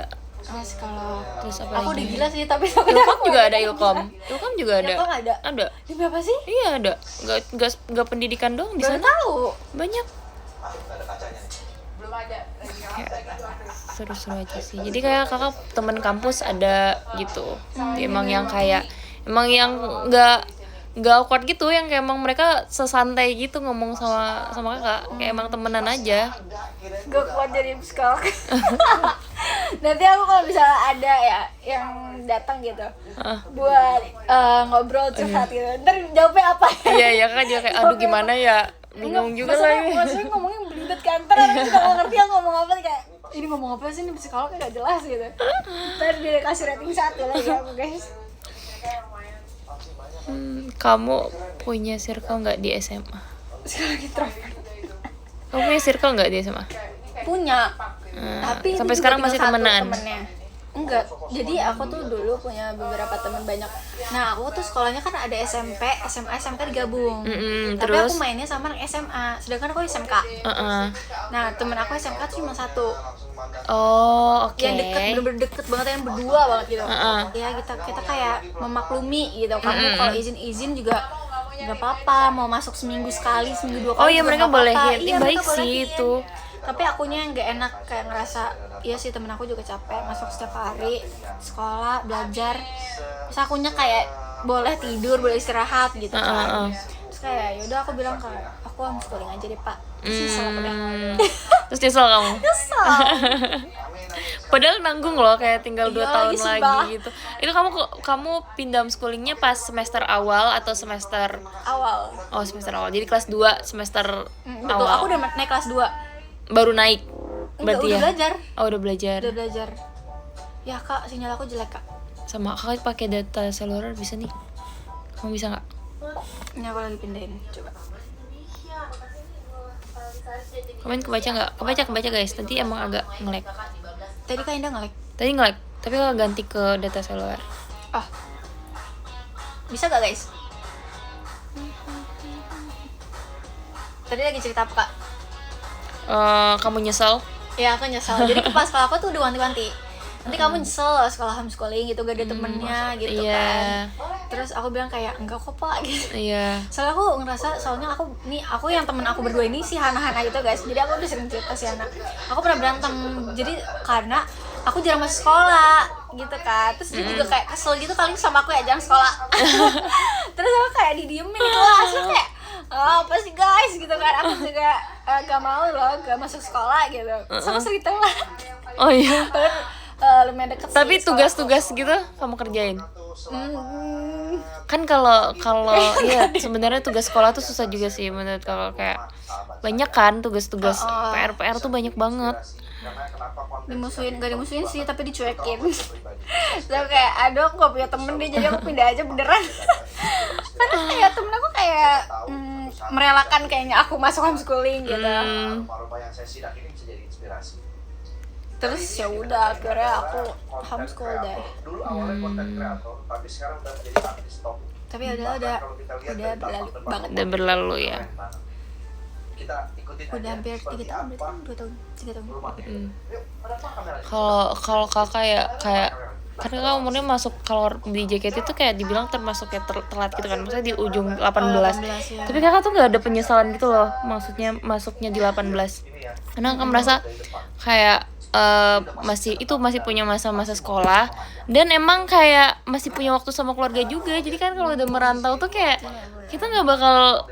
Oh, psikolog. Terus apa Aku udah lagi? gila sih, tapi Ilkom juga ada Ilkom. Ilkom juga ada. Ilkom ada. Ada. Demi apa sih? Iya ada. Enggak pendidikan doang di Baru sana. tahu. Banyak. Ah, nggak ada kacanya nih. Belum ada. Seru-seru aja sih. Jadi kayak kakak temen kampus ada gitu. Emang yang kayak emang yang nggak awkward gitu, yang kayak emang mereka sesantai gitu ngomong sama kakak, kayak emang temenan aja. Gak kuat jadi psikolog. Nanti aku kalau misalnya ada ya yang datang gitu buat ngobrol curhat gitu, ntar jawabnya apa ya? Iya ya kakak juga kayak aduh gimana ya, bingung juga lagi. Maksudnya ngomongnya belibet kan, ntar aku juga gak ngerti yang ngomong apa, kayak ini ngomong apa sih, ini psikolognya gak jelas gitu. Ntar dia kasih rating 1 lagi aku guys. Kamu punya circle nggak di SMA? Psikolog introvert. Kamu punya circle nggak di SMA? Punya, tapi sampai ini sekarang juga masih tinggal satu temenan? temennya. Enggak, jadi aku tuh dulu punya beberapa teman banyak. Nah aku tuh sekolahnya kan ada SMP, SMA, SMK digabung. Tapi terus? aku mainnya sama anak SMA, sedangkan aku SMK. Nah temen aku SMK tuh cuma 1 Oh oke. yang deket, bener-bener deket banget, yang berdua banget gitu. Ya kita kayak memaklumi gitu. Kamu kalau izin juga nggak apa-apa, mau masuk seminggu sekali, seminggu 2 kali. Oh iya, juga mereka nggak apa-apa. bolehin. Iya, Baik mereka sih bolehin. itu. Tapi akunya yang nggak enak, kayak ngerasa iya sih temen aku juga capek masuk setiap hari sekolah belajar, terus akunya kayak boleh tidur, boleh istirahat gitu kan. Terus kayak yaudah aku bilang kayak aku homeschooling aja deh Pak. Terus nyesel aku deh. Terus nyesel kamu? Nyesel. Padahal nanggung loh, kayak tinggal 2 Iya, tahun lagi, lagi sumpah. gitu. Itu kamu pindah homeschoolingnya pas semester awal atau semester Awal. semester awal. Jadi kelas 2 semester Betul, awal. aku udah naik kelas 2. Baru naik. Enggak, Berarti udah ya. belajar. Oh, udah belajar. Udah belajar. Ya Kak, sinyal aku jelek Kak. Sama kakak pakai data seluler bisa nih. Kamu bisa nggak? Ini aku lagi pindahin, coba. Komen kebaca nggak? Kebaca guys. Tadi emang agak nge-lag. Tadi Kak Indah nge-lag. Tadi nge-lag, tapi kalau ganti ke data seluler. Oh. Bisa gak guys? Tadi lagi cerita apa Kak? Kamu nyesel? Ya aku nyesel. Jadi kepala sekolah aku tuh udah wanti-wanti. Nanti kamu nyesel sekolah homeschooling gitu, gak ada temennya gitu Iya. kan. Terus aku bilang kayak enggak kok Pak gitu. Iya. Soalnya aku yang temen aku berdua ini si Hana gitu guys. Jadi aku udah sering cerita si Hana. Aku pernah berantem. Jadi karena aku jarang masuk sekolah gitu kan. Terus dia juga kayak kesel gitu kali sama aku ya jarang sekolah. Terus aku kayak didiemin di kelas. Terus kayak apa sih guys gitu kan. Aku juga gak mau loh gak masuk sekolah gitu. Terus aku sering telat. Oh iya. Lumayan deket Tapi sih sekolah. tugas-tugas gitu kamu kerjain? Hmm, Kan kalau iya sebenarnya tugas sekolah tuh susah juga sih menurut kalau kayak banyak kan tugas-tugas PR tuh banyak banget. gak dimusuhin sih tapi dicuekin. Terus kayak aduh aku gak punya temen deh, jadi aku pindah aja beneran. Karena kayak temen aku kayak merelakan kayaknya aku masuk homeschooling gitu. Aroma-aroma yang saya sidak ini bisa jadi inspirasi. Terus ya udah akhirnya aku homeschool deh. Dulu awalnya konten kreator, tapi sekarang udah menjadi artis top. Tapi udah berlalu banget. Udah berlalu ya. Kita ikutin Udah aja hampir 3 seperti tahun, berarti apa kan 2 tahun, 3 tahun. rumahnya. Yuk, berapa kamera? Kalau kakak ya kayak karena kan umurnya masuk kalau di JKT itu kayak dibilang termasuk kayak telat gitu kan, maksudnya di ujung 18. 18 ya. Tapi kakak tuh nggak ada penyesalan gitu loh, maksudnya masuknya di 18. Karena kakak merasa kayak masih punya masa-masa sekolah dan emang kayak masih punya waktu sama keluarga juga. Jadi kan kalau udah merantau tuh kayak kita nggak bakal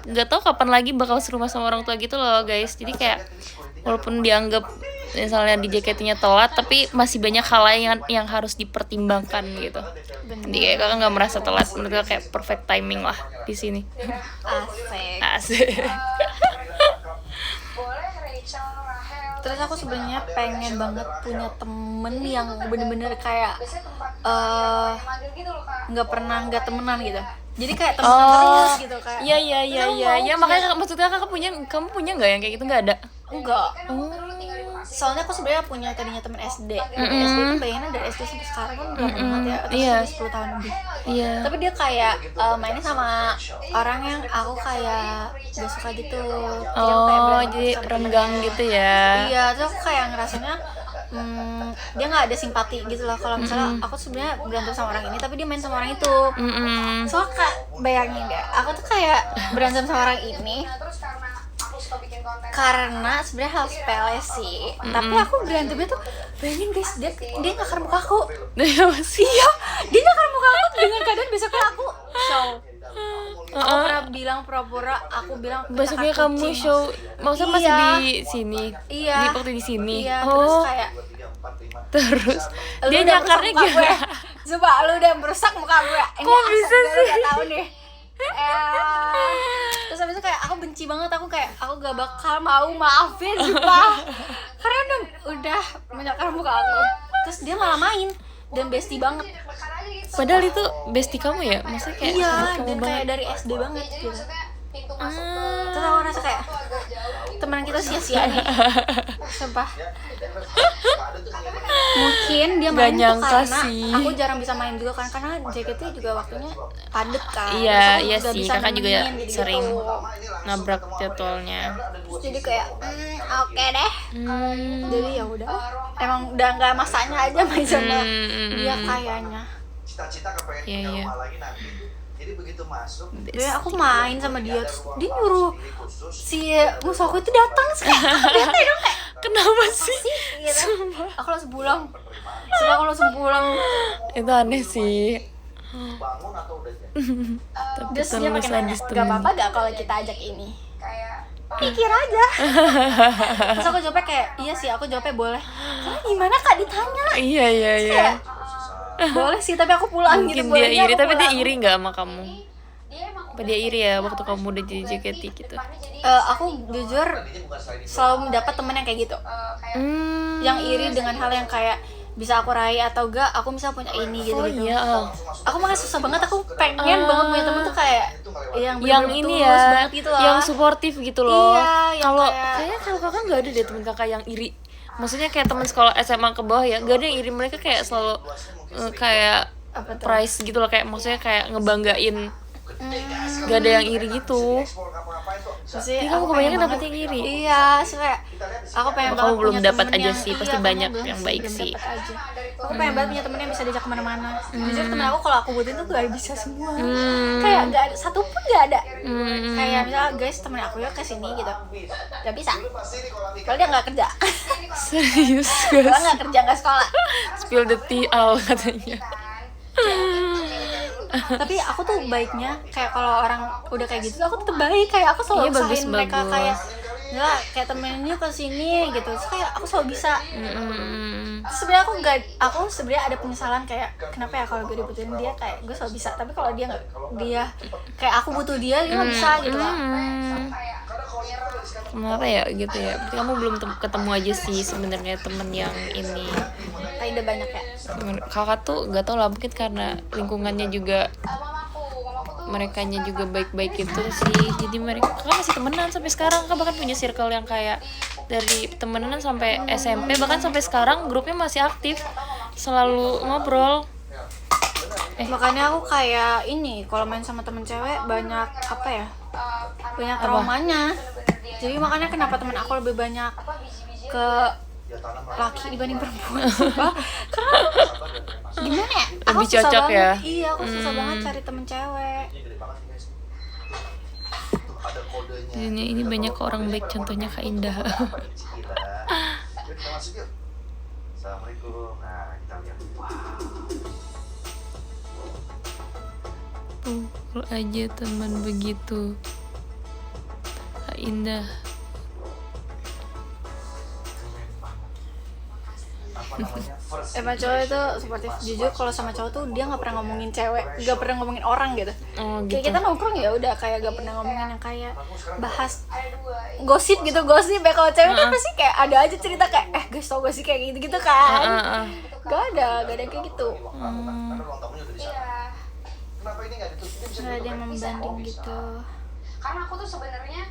nggak tahu kapan lagi bakal serumah sama orang tua gitu loh guys. Jadi kayak walaupun dianggap misalnya di JKT-nya telat, tapi masih banyak hal lain yang harus dipertimbangkan gitu. Jadi kayak kakak nggak merasa telat, menurut kakak kayak perfect timing lah di sini. Asik. Asik. Boleh Rachel, Rahel. Terus aku sebenarnya pengen banget punya temen yang bener-bener kayak Biasanya tempat eh manggil gitu loh Kak. nggak pernah nggak temenan gitu. Jadi kayak temenan terus gitu kayak. Iya iya iya iya. Ya makanya maksudnya kakak kamu punya nggak yang kayak gitu? Nggak ada. Enggak. Kan aku dulu tinggal di Bekasi. Soalnya aku sebenarnya punya tadinya temen SD. SD kan bayangan dari SD sampai sekarang kan udah lama banget ya. Atau Iya. 10 tahun lebih. Iya. Tapi dia kayak mainnya sama orang yang aku kayak gak suka gitu. Jadi aku kayak Oh, berantem jadi sama dia. renggang gitu ya. Iya, terus aku kayak ngerasanya dia nggak ada simpati gitu loh. Kalau misalnya aku sebenarnya berantem sama orang ini, tapi dia main sama orang itu. Soalnya Kak, bayangin deh, aku tuh kayak berantem sama orang ini Nah, terus karena aku suka bikin konten karena sebenarnya hal sepele sih. Tapi aku berantemnya tuh, bayangin guys, dia nggak akan muka aku. Iya masih. Iya, dia nggak akan muka aku dengan keadaan besoknya aku show. Aku pernah bilang pura-pura, aku bilang Besoknya kata kamu kucing. show, maksudnya masih Iya. di sini. Iya. Di waktu di sini. Iya, terus Oh, kayak terus lu dia udah nyakarnya merusak muka gue. gimana? Coba lu udah merusak muka gue. Ini Kok asap bisa gue, lu sih? gak tahu nih. Terus habis itu kayak aku benci banget, aku kayak aku gak bakal mau maafin sumpah. Karena udah menyakar muka aku. Terus dia malah main dan bestie banget. Padahal itu bestie kamu ya? Maksudnya kayak Iya, sahabat kamu dan banget. kayak dari SD banget jadi gitu. maksudnya pintu masuk Terus aku ngerasa kayak agak jauh. teman kita sia-sia nih. Sumpah. Mungkin dia Nggak main tuh nyangka karena sih. aku jarang bisa main juga kan, karena JKT juga waktunya padet kan. Iya, Terus aku iya nggak sih. bisa Kakak juga nemenin gitu-gitu. sering nabrak jadwalnya. Terus jadi kayak oke deh. Hmm. Jadi ya udah. Emang udah nggak masanya aja main sama Hmm. dia kayaknya. cita-cita kepengen Iya, punya iya. rumah lagi nanti. Jadi begitu masuk, Jadi aku main sama dia, terus dia nyuruh pilih khusus. si musuh aku itu datang, terus kayak aku bete dong kayak Kenapa sih? gitu. Aku langsung pulang. Sumpah aku langsung pulang. Itu aneh sih. Bangun atau udah jadi? Tapi Terus dia terlalu pakai nanya, sadis gak apa-apa gak kalau kita ajak ini? Kayak Pikir aja. Terus aku jawabnya kayak, iya sih aku jawabnya boleh. Karena gimana Kak ditanya? Iya iya iya. Kayak, boleh sih tapi aku pulang gitu. Mungkin dia Bolehnya iri, aku tapi dia pulang. iri nggak sama kamu? dia emang Apa dia iri ya waktu kamu udah jadi JKT gitu? Aku jujur Tadinya bukan selain itu. selalu mendapat temen yang kayak gitu. kayak Yang iri dengan hal yang kayak bisa aku raih atau enggak, aku bisa punya ini gitu. Oh iya. Oh. Aku makanya susah banget, aku pengen banget punya temen tuh kayak yang Yang bener-bener ini tulus ya, banget gitu loh. yang suportif gitu loh. Iya, yang Kalau kayak- kayaknya kalau kakak nggak ada deh temen kakak yang iri. Maksudnya kayak teman sekolah SMA ke bawah ya, gak ada yang iri, mereka kayak selalu kayak Apa tuh? prize gitu loh, kayak maksudnya kayak ngebanggain. Gak ada yang iri gitu. Terus sih, Jadi kamu aku kebanyakan pengen dapet banget- yang iri. Iya, sih kayak aku pengen Kamu banget belum punya dapat temen aja yang- sih, iya, pasti kamu banyak belum yang sih, baik belum sih. dapet aja. Aku pengen banget punya temen yang bisa diajak kemana-mana. Jujur temen aku kalau aku butuhin tuh gak bisa semua. Kayak gak ada satu pun gak ada. Kayak misalnya guys temen aku yuk kesini gitu, gak bisa. Kalau dia gak kerja, Serius kalau guys, gak kerja gak sekolah. spill the tea Al katanya. Tapi aku tuh baiknya kayak kalau orang udah kayak gitu aku tetep baik, kayak aku selalu Iya, bagus, usahain mereka bagus. kayak ya kayak temennya kesini gitu. Terus kayak aku selalu bisa. Terus sebenarnya aku sebenarnya ada penyesalan kayak kenapa ya kalau gue dibutuhin dia, kayak gue selalu bisa, tapi kalau dia nggak, dia kayak aku butuh dia nggak bisa gitu loh. Kenapa ya gitu ya? Berarti kamu belum ketemu aja sih sebenarnya temen yang ini. Tapi udah banyak ya. Kakak tuh gak tau lah, mungkin karena lingkungannya juga mamaku tuh merekanya juga baik-baik gitu sih. Jadi mereka kan masih temenan sampai sekarang, kan bahkan punya circle yang kayak dari temenan sampai SMP, bahkan sampai sekarang grupnya masih aktif, selalu ngobrol. Makanya aku kayak ini kalau main sama temen cewek banyak apa ya, banyak traumanya. Jadi makanya kenapa temen aku lebih banyak ke laki dibanding perempuan. Sumpah. Karena gimana ya, aku Lebih susah cocok banget, ya? iya aku susah banget cari temen cewek. Ada kodenya. Ini banyak orang baik, contohnya Kak Indah. Yuk kita masuk yuk. Assalamualaikum. Nah, kita lihat. Pukul aja teman begitu, Kak Indah. Apa namanya? First Emang cowok itu seperti jujur kalau sama cowok tuh dia nggak pernah ngomongin cewek, nggak pernah ngomongin orang gitu. Oh Kayak gitu. kita nongkrong ya udah kayak gak pernah ngomongin yang kayak bahas gosip gitu, gosip ya. Kalau cewek kan pasti kayak ada aja cerita kayak guys tau gosip kayak gitu gitu kan. Gak ada yang kayak gitu. karena ruang tamunya udah di sana. Kenapa ini nggak ditutup? Ini bisa Gak ada yang ditutup. membanding gitu. Karena aku tuh sebenarnya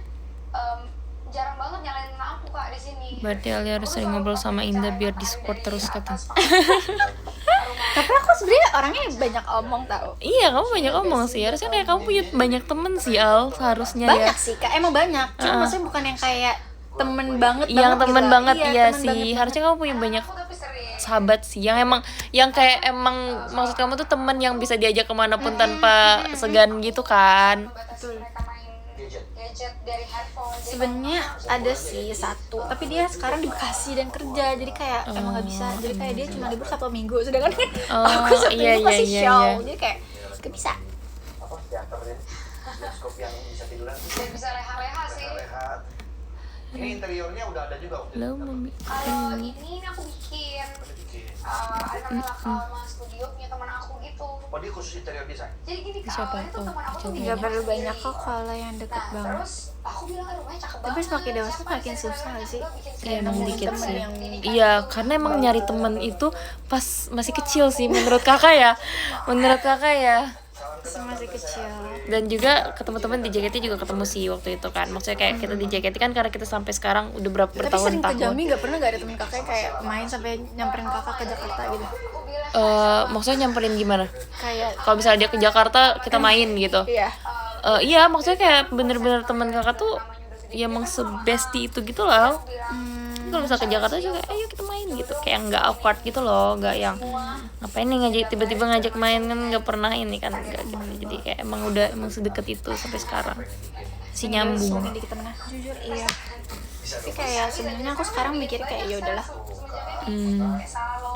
jarang banget nyalain lampu Kak di sini. Berarti Alia harus sering ngobrol sama Indah biar di support terus kata. Tapi aku sebenarnya orangnya banyak omong tau. Iya, kamu banyak omong sih. Harusnya kayak kamu punya banyak temen sih, Al. Seharusnya ya. Banyak sih kak, emang banyak. Cuma maksudnya bukan yang kayak temen banget Yang temen gitu. banget iya temen sih. banget. Harusnya kamu punya banyak Aku tapi sering. sahabat sih. Yang kayak emang maksud kamu tuh temen yang bisa diajak kemanapun tanpa segan gitu kan. Batasi mereka main gadget dari handphone. Jadi Sebenarnya ada sih satu, tapi dia sekarang di Bekasi dan kerja, jadi kayak emang nggak bisa. Jadi kayak dia cuma libur Sabtu Minggu, sedangkan aku Sabtu iya, Minggu masih iya, show, iya. jadi kayak nggak bisa. Apa teater ya? Bioskop yang bisa tiduran. dan bisa leha-leha sih. Rehat. Ini interiornya udah ada juga waktu Lo itu. mami. Kalau ini aku bikin ada namanya Lakalma Studio punya teman aku gitu. Oh, dia khusus interior design. Jadi gini Kak, Siapa? awalnya tuh Oh, teman aku tuh coba. Nggak perlu sendiri. banyak kok kalau yang deket Nah, banget. terus aku bilang rumahnya cakep Tapi banget. semakin dewasa Siapa semakin sih susah yang sih. juga bikin Iya, kayak emang temen dikit temen sih. yang ini. Iya, karena emang nyari temen itu pas masih kecil sih menurut kakak ya. Menurut kakak ya. Masih kecil. Dan juga ketemu teman di JKT juga ketemu sih waktu itu kan. Maksudnya kayak kita di JKT kan karena kita sampai sekarang udah berapa Tapi sering ke bertahun-tahun. Jambi nggak pernah nggak ada temen kakak yang kayak main sampai nyamperin kakak ke Jakarta gitu. Maksudnya nyamperin gimana? Kayak Kalau misalnya dia ke Jakarta kita main gitu. iya. Iya, maksudnya kayak bener-bener teman kakak tuh ya emang sebesti itu gitu loh. Kalau misalnya ke Jakarta juga, ayo kita main gitu. Kayak nggak awkward gitu loh, nggak yang ngapain nih ngajak tiba-tiba ngajak main kan nggak pernah ini kan nggak gitu. Jadi kayak emang udah emang sedekat itu sampai sekarang. Si nyambung. Mungkin dikit temennya. Jujur iya. Tapi kayak sebenarnya aku sekarang mikir kayak ya udahlah.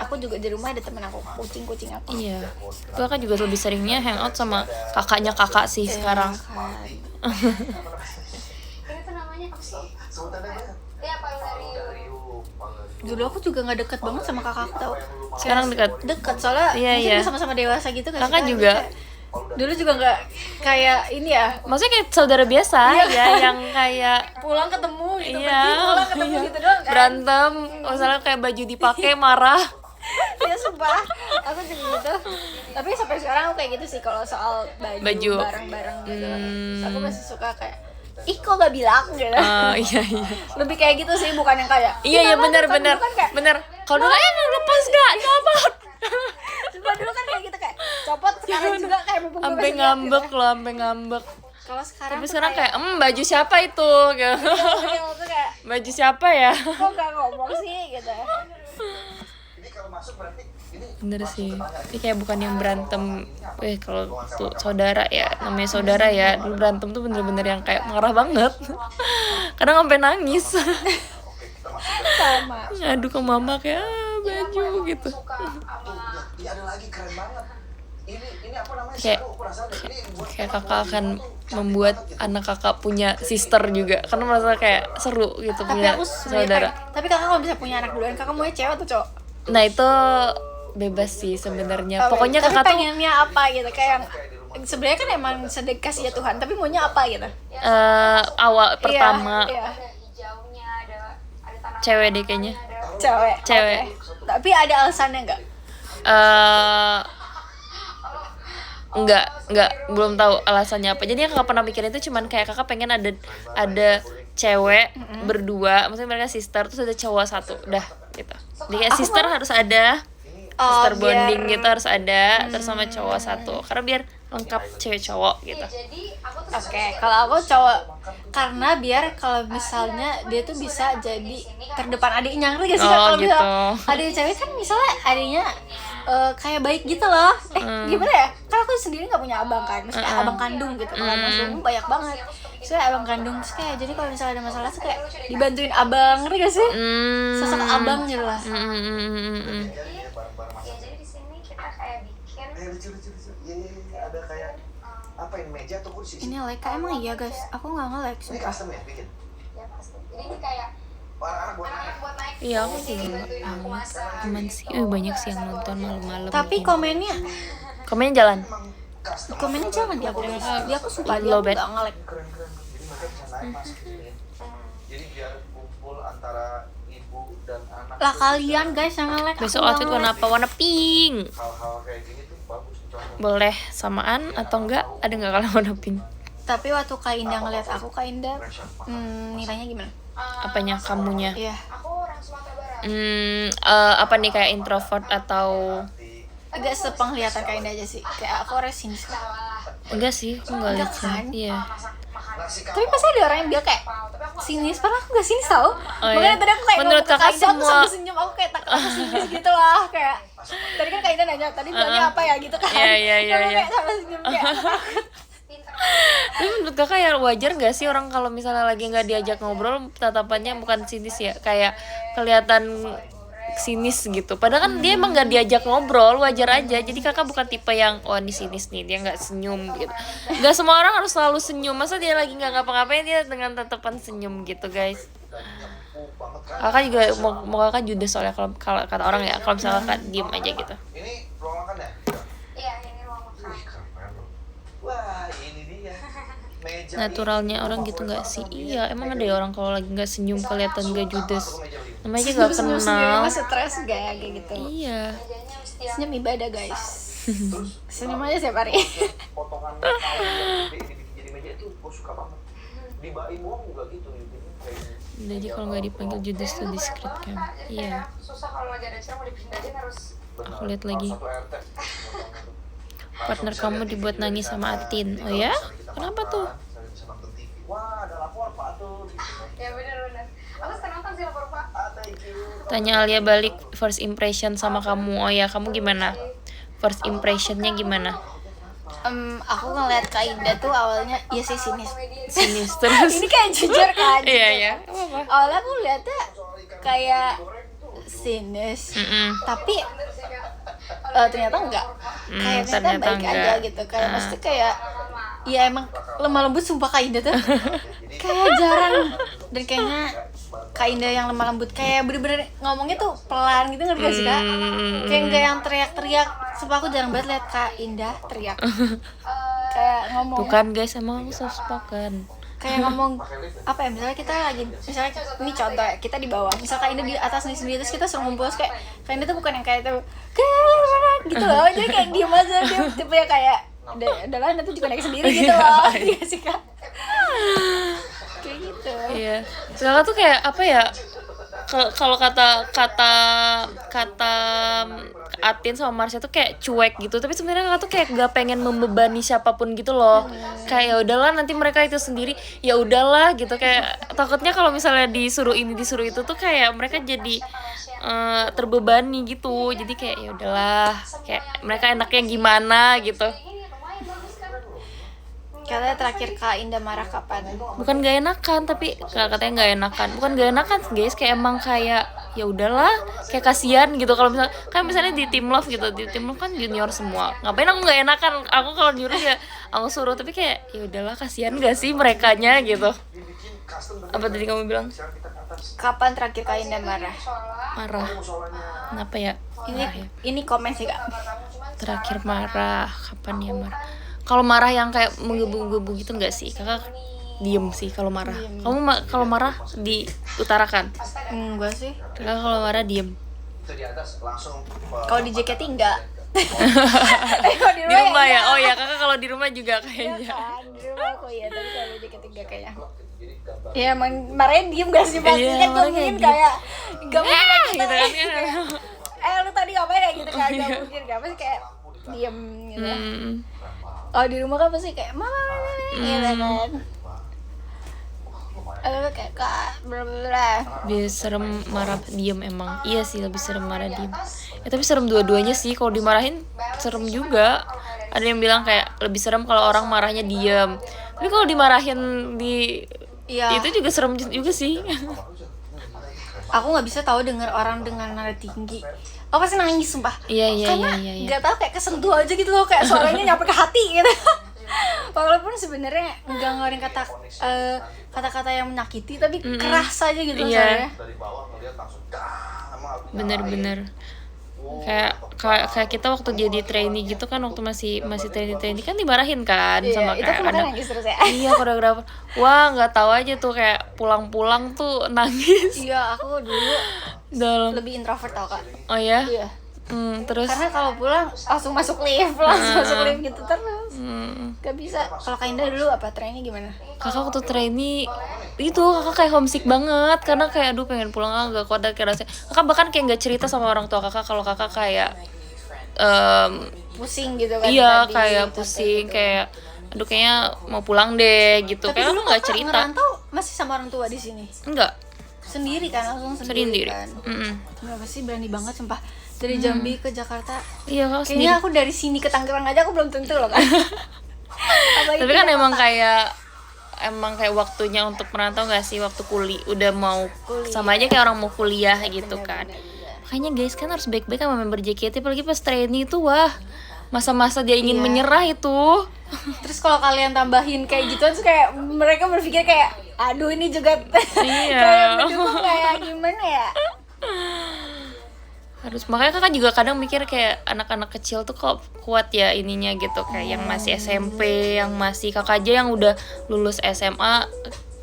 Aku juga di rumah ada temen aku, kucing aku. Iya. Itu kakak juga lebih seringnya hangout sama kakaknya kakak sih sekarang. Kan. Ini tuh namanya apa sih? Sultan aja. Iya, Paludarium. Dulu aku juga nggak deket banget sama kakak aku tau. Sekarang dekat. Deket soalnya Iya, mungkin iya. dia sama-sama dewasa gitu nggak sih, Kakak Kak? juga. Kayak- dulu juga nggak kayak ini ya, Maksudnya kayak saudara biasa ya yang kayak pulang ketemu gitu, iya, pergi pulang ketemu gitu doang kan. berantem, misalnya kayak baju dipakai marah. Ya sumpah, aku juga gitu. Tapi sampai sekarang aku kayak gitu sih kalau soal baju. bareng-bareng gitu. Aku masih suka kayak ih kok gak bilang gitu. Iya iya. Lebih kayak gitu sih, bukan yang kayak Iya iya "Kita benar kan benar. dulu kan kayak Benar. Kalau dulu lepas gak nyamot. Sumpah dulu kan kayak gitu kayak copot, sekarang juga kayak mumpung gue Sampai masih lihat ngambek gitu. loh, sampai ngambek. Kalau sekarang Tapi tuh sekarang kayak baju siapa itu gitu. kayak tuh kayak Baju siapa ya? kok gak ngomong sih gitu. Ini kalau masuk berarti ini Bener sih. Ini kayak bukan yang berantem. Kalau tuh saudara ya, namanya saudara ya. Dulu berantem tuh bener-bener yang kayak marah banget. Kadang sampai nangis. Sama. Ngadu ke mama kayak baju gitu. ini ada lagi keren banget. Ini apa namanya? Kayak Seru, aku penasaran deh. Ini buat kayak kakak akan membuat anak kakak punya sister juga karena merasa kayak seru gitu Tapi punya aku sebenarnya saudara. tapi kakak kalau bisa punya anak duluan, kakak maunya cewek atau cowok? Nah itu bebas sih sebenarnya. Oke, Pokoknya tapi kakak tuh pengennya apa gitu, kayak yang sebenarnya kan emang sedekasih ya Tuhan, tapi maunya apa gitu? awal pertama Iya, iya. Ada hijaunya, ada tanaman. cewek deh kayaknya. Cewek. Cewek. Oke. Tapi ada alasannya nggak? Eh belum tahu alasannya apa. Jadi kakak pernah mikirin itu cuman kayak kakak pengen ada cewek berdua, maksudnya mereka sister, terus ada cowok satu, udah gitu. Jadi kayak sister harus ada, sister bonding gitu harus ada, terus sama cowok satu, karena biar lengkap cewek cowok gitu. Oke, kalau aku cowok, karena biar kalau misalnya dia tuh bisa jadi terdepan adiknya, ngerti gak sih? Oh, Kalau gitu. misalnya adik cewek kan misalnya adiknya kayak baik gitu loh. Gimana ya? Kan aku sendiri nggak punya abang kan, maksudnya abang kandung gitu. Kalau abang sulung banyak banget. Soalnya abang kandung terus kayak jadi kalau misalnya ada masalah tuh kayak dibantuin abang, ngerti gak sih? Sosok abang gitu lah. Ya jadi di sini kita kayak bikin lucu. Iya, ada kayak apa ini, meja atau kursi? Ini like emang iya guys, aku nggak nge-like Ini sumpah. custom ya bikin. ya pasti. Jadi ini kayak Anak-anak buat anak-anak buat naik. Iya, aku Jadi juga bantuin aku masak. aman sih. Banyak sih yang nonton malam-malam. Tapi begini. komennya Jalan. emang custom. jangan di aku guys. Dia aku sumpah dia Low aku bad. nggak nge-like. Keren. Jadi mereka bisa naik masuk gitu ya. Jadi biar kumpul antara ibu dan anak. Lah tuh kalian guys yang nge-like. aku Besok nggak outfit nge-like. warna apa? Warna pink. hal-hal kayak gini tuh bagus contoh. Boleh samaan atau enggak? Ada enggak kalau warna pink? Tapi waktu Kak Indah ngeliat aku, Kak Indah nilainya gimana? Apanya kamunya? Iya. Aku orang Sumatera Barat. Apa nih, kayak introvert atau Agak sepenglihatan Kak Indah aja sih. Kayak aku orang sinis. enggak sih? Aku enggak lihat sih. kan? Iya. Nasi Tapi pasti ada orang yang bilang kayak sinis, padahal aku gak sinis tau. Makanya iya. tadi aku kayak Menurut ngomong ke Kak kakak Indah, aku semua- sambil senyum, aku kayak takut aku sinis gitu lah. Kayak tadi kan Kak Indah nanya, tadi bilangnya apa ya gitu kan. Iya. Terus aku kayak sambil senyum kayak aku takut. Tapi menurut kakak ya wajar gak sih orang kalau misalnya lagi nggak diajak ngobrol tatapannya bukan sinis ya, kayak kelihatan sinis gitu. Padahal kan dia emang nggak diajak ngobrol, wajar aja. Jadi kakak bukan tipe yang ini sinis nih, dia nggak senyum gitu. Nggak semua orang harus selalu senyum. Masa dia lagi nggak ngapa-ngapain dia dengan tatapan senyum gitu guys. Kakak juga mau kakak judes soalnya kalau kata orang ya, kalau misalnya kakak diem aja gitu. Ini ruang makan ya? Iya, ini ruang makan. Wih, keren loh. Wah, ini dia. Meja Naturalnya orang gitu nggak sih? Iya, emang ada ya orang kalau lagi nggak senyum kelihatan gak judes. Namanya aja nggak Senyum sendiri kenal. mah stres gak ya kayak gitu. Iya. Mejanya mesti yang Senyum ibadah guys. Senyum aja setiap hari. potongan kayu yang gede dibikin jadi meja itu gue suka banget. Di Baimong juga gitu dibikin kayak gini. Udah aja kalau nggak dipanggil judes tuh discreet kan. Iya. susah kalau lagi ada acara mau dipindahin harus Benar. Aku lihat lagi. Satu RT. Partner kamu dibuat nangis sama Atin. Oh ya? Kenapa tuh? Bisa nonton TV. Wah, ada lapor Pak tuh. ya benar-benar. Aku suka nonton sih lapor Pak. Thank you. Tanya Alia balik first impression sama kamu. Oh ya, kamu gimana? First impressionnya gimana? Aku ngeliat Kak Indah tuh awalnya ya sih sinis. Sinis terus. Ini kayak jujur kan. Iya ya. Apa? Awalnya aku liatnya kayak sinis. Tapi ternyata enggak. Kayak ternyata ternyata baik aja enggak. gitu. Kayak pasti kayak ya emang lemah lembut sumpah Kak Indah tuh. Kayak jarang. Dan kayaknya Kak Indah yang lemah lembut kayak bener-bener ngomongnya tuh pelan gitu, ngerti gak sih Kak? Kayak enggak yang teriak-teriak. Sumpah aku jarang banget liat Kak Indah teriak. Kayak ngomong Tuh kan guys, emang aku soft spoken. kayak ngomong apa ya, misalnya kita lagi, misalnya ini contoh ya, kita di bawah, misalnya Kak Indah di atas nih sendiri, terus kita suruh ngumpul, terus kayak Kak Indah tuh bukan yang kayak tuh kayak gitu loh, jadi kayak diem aja, dia tipe yang kayak udah lah nanti juga naik sendiri gitu loh. Iya sih Kak, kayak gitu. Iya. Kakak tuh kayak apa ya? Kalau kata Atin sama Marsha tuh kayak cuek gitu, tapi sebenarnya kakak tuh kayak gak pengen membebani siapapun gitu loh. Kayak ya udahlah nanti mereka itu sendiri, ya udahlah gitu. Kayak takutnya kalau misalnya disuruh ini disuruh itu tuh kayak mereka jadi terbebani gitu. Jadi kayak ya udahlah, kayak mereka enaknya gimana gitu. Katanya terakhir Kak Indah marah kapan? Bukan gak enakan, tapi katanya gak enakan. Bukan gak enakan guys, kayak emang kayak ya udahlah, kayak kasihan gitu. Kalau misalnya di Team Love gitu, di Team Love kan junior semua, ngapain aku gak enakan? Aku kalau nyuruh ya aku suruh, tapi kayak ya udahlah, kasihan gak sih merekanya gitu. Apa tadi kamu bilang? Kapan terakhir Kak Indah marah? Marah. Kenapa ya? Ini komen sih Kak. Terakhir marah kapan ya marah? Kalau marah yang kayak menggebu-gebu gitu enggak sih? Kakak diem sih kalau marah. Kamu kalau marah diutarakan? Enggak sih. Kakak kalau marah diem. Itu di atas langsung Kalau di JKT enggak. Kalau Di rumah iya. ya? Oh ya, kakak kalau di rumah juga Iya kayaknya. kan, di rumah aku ya, tapi kalau di ketiga kayak ya emang marahnya diem gak sih pasti Iya, kan gue marahnya mungkin diem. kayak gak mungkin kayak Gitu kan lu tadi ngapain ya gitu kan, gak mungkin gak pasti kayak diem gitu. Kalau di rumah kan pasti kayak mama gitu kan. Kayak kak bla. Biar serem marah diem emang. Iya sih lebih serem marah diem. Ya tapi serem dua-duanya sih. Kalau dimarahin serem juga. Ada yang bilang kayak lebih serem kalau orang marahnya diem. Tapi kalau dimarahin di Iya. itu juga serem juga sih. Aku nggak bisa tahu dengar orang dengan nada tinggi. Aku pasti nangis sumpah. Iya. Karena nggak tahu kayak kesentuh aja gitu loh, kayak suaranya nyampe ke hati gitu. Walaupun sebenarnya nggak ngeluarin kata-kata yang menyakiti, tapi keras aja gitu Iya. suaranya. Dari bawah ngeliat langsung dah, emang aku Bener-bener. Kayak kita waktu jadi trainee gitu kan, waktu masih trainee kan dimarahin kan sama Itu kayak aku makanya kadang. nangis terus ya. Iya, koreografer. Wah, nggak tahu aja tuh kayak pulang-pulang tuh nangis Iya, aku dulu dalam. lebih introvert tau kak. Oh ya? Iya. Terus Karena kalau pulang langsung masuk lift gitu terus. Gak bisa. Kalau Kak Indah dulu apa trainee gimana? kakak waktu trainee itu kakak kayak homesick banget karena kayak aduh pengen pulang gak kuat kayak rasanya. Kakak bahkan kayak nggak cerita sama orang tua kakak kalau kakak kayak Pusing gitu kan? iya tadi, kayak capek pusing gitu. kayak aduh kayaknya mau pulang deh gitu. Tapi Kayak dulu aku nggak Kakak cerita. ngerantau masih sama orang tua di sini? Enggak, Sendiri kan, langsung sendiri sendiri. kan? Mm-mm. Berapa sih, berani banget sumpah. Dari Jambi ke Jakarta. Iya kakak sendiri. Kayaknya aku dari sini ke Tangerang aja aku belum tentu loh kan. Apalagi Tapi kan ke emang kota. kayak waktunya untuk merantau nggak sih waktu udah mau sama aja kayak orang mau kuliah gitu kan. Makanya guys kan harus baik-baik sama member JKT, apalagi pas trainee itu wah masa-masa dia ingin Iya. menyerah itu. Terus kalau kalian tambahin kayak gitu terus kayak mereka berpikir kayak aduh ini juga Iya. kayak mendukung kayak gimana ya. Harus, makanya kakak juga kadang mikir kayak anak-anak kecil tuh kok kuat ya ininya gitu, kayak yang masih SMP, yang masih kakak aja yang udah lulus SMA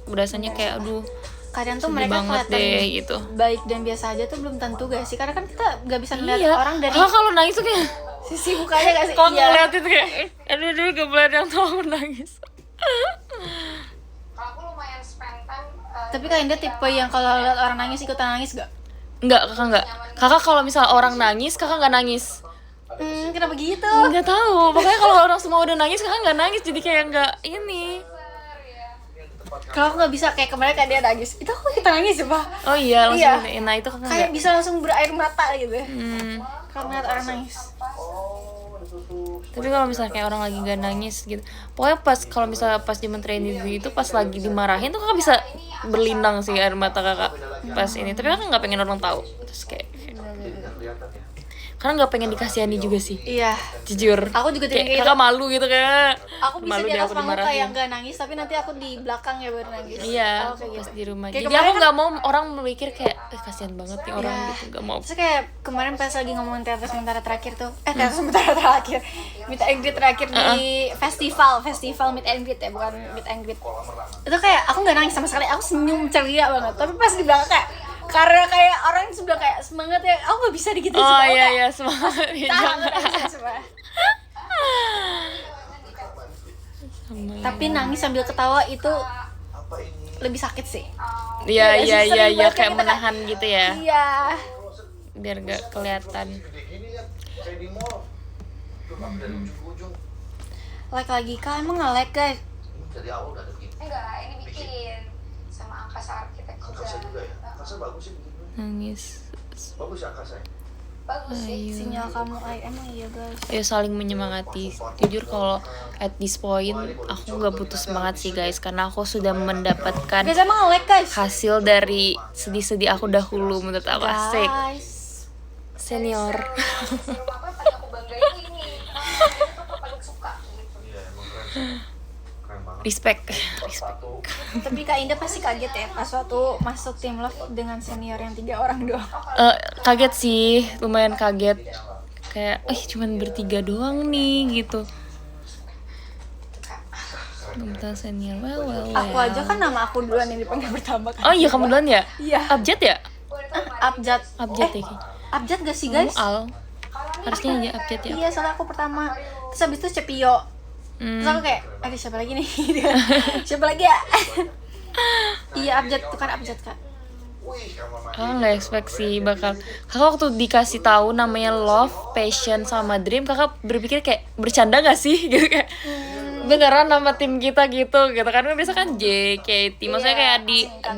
berasanya kayak aduh Kadang tuh sedih mereka banget kelihatan deh gitu. baik dan biasa aja tuh belum tentu gak sih, karena kan kita gak bisa ngeliat Iya, orang dari kakak kalau nangis tuh kayak sisi mukanya gak sih. kalau Iya. ngeliat itu kayak aduh gak boleh ada yang tahu aku nangis. Kalau aku lumayan spend time. Tapi Kak Indah tipe yang kalau lihat orang nangis ikutan nangis gak? Enggak, kakak enggak. Kakak kalau misalnya orang nangis, kakak nggak nangis. Kenapa gitu? Nggak tahu. Pokoknya kalau orang semua udah nangis, kakak nggak nangis. Jadi kayak nggak ini. Kalau aku gak bisa, kayak kemarin kan dia nangis, itu aku kita nangis ya Pak. Oh iya, langsung Iya. ini. Nah itu kakak Kayak nggak. bisa langsung berair mata gitu. Hmm. Kalau ngeliat orang nangis. Tapi kalau misalnya kayak orang lagi nggak nangis gitu, pokoknya kalau misalnya pas zaman training itu pas lagi dimarahin tuh kakak bisa berlinang sih air mata kakak pas ini. Tapi kakak nggak pengen orang tahu. Terus kayak karena nggak pengen dikasihani juga sih. Iya. Jujur. Aku juga tidak kayak kayak kakak malu gitu kayak. Aku bisa malu di deh atas aku panggung dimarahin. kayak gak nangis, tapi nanti aku di belakang ya baru nangis. Iya, Aku kayak pas gitu. di rumah. Kayak Jadi kemarin aku kan- nggak mau orang memikir kayak, kasihan banget nih orang Iya. gitu, nggak mau. Terus kayak kemarin pas lagi ngomongin teater sementara terakhir tuh, teater sementara terakhir, meet and greet terakhir di festival meet and greet ya, bukan meet and greet. Itu kayak aku nggak nangis sama sekali, aku senyum ceria banget. Tapi pas di belakang kayak karena kayak orang sudah kayak semangat ya, aku nggak bisa digituin Oh semua, iya kayak, iya semangat ya, tahan, jangan. nggak bisa semua. Tapi nangis sambil ketawa itu lebih sakit sih. Iya iya sih, iya sering iya banget kayak kita menahan gitu ya, Iya. biar nggak kelihatan. Gede gini lihat kayak di mall. Tuh tapi dari ujung ke ujung. Like lagi Kak, emang nggak like guys? Dari awal udah ada begini. Enggak, ini bikin sama angkasa arsitek Angkasa juga ya. Angkasa bagus sih begitu. Nangis. Bagus ya angkasa ya. bagus sih. Sinyal kamu emang iya guys. Ayo saling menyemangati. Jujur kalau at this point aku nggak butuh semangat sih guys, karena aku sudah mendapatkan Guys emang nge-like guys. hasil dari sedih-sedih aku dahulu menurut aku. Asik Guys. senior. Di rumah aku yang paling aku banggain ini. Itu tuh aku paling suka gitu. Iya emang keren. Keren banget. Respect. Sepatu. Tapi Kak Indah pasti kaget ya pas waktu masuk tim Love dengan senior yang 3 orang doang. Kaget sih, lumayan kaget. Kayak, cuman bertiga doang nih gitu. Kebetulan senior, well. Aku aja kan nama aku duluan yang dipanggil pertama kan. Oh iya kamu duluan ya? Iya. Abjad ya? Abjad. Abjad ya? Abjad gak sih guys? Al. Harusnya aja update ya. Iya, soalnya aku pertama. Terus habis itu Cepio. Terus aku kayak, ada siapa lagi nih? Siapa lagi ya? Iya, update tuh kan update Kak. Kakak nggak expect sih bakal. Kakak waktu dikasih tahu namanya Love, Passion sama Dream, kakak berpikir kayak bercanda nggak sih gitu kayak beneran nama tim kita gitu kan biasa kan JKT, maksudnya kayak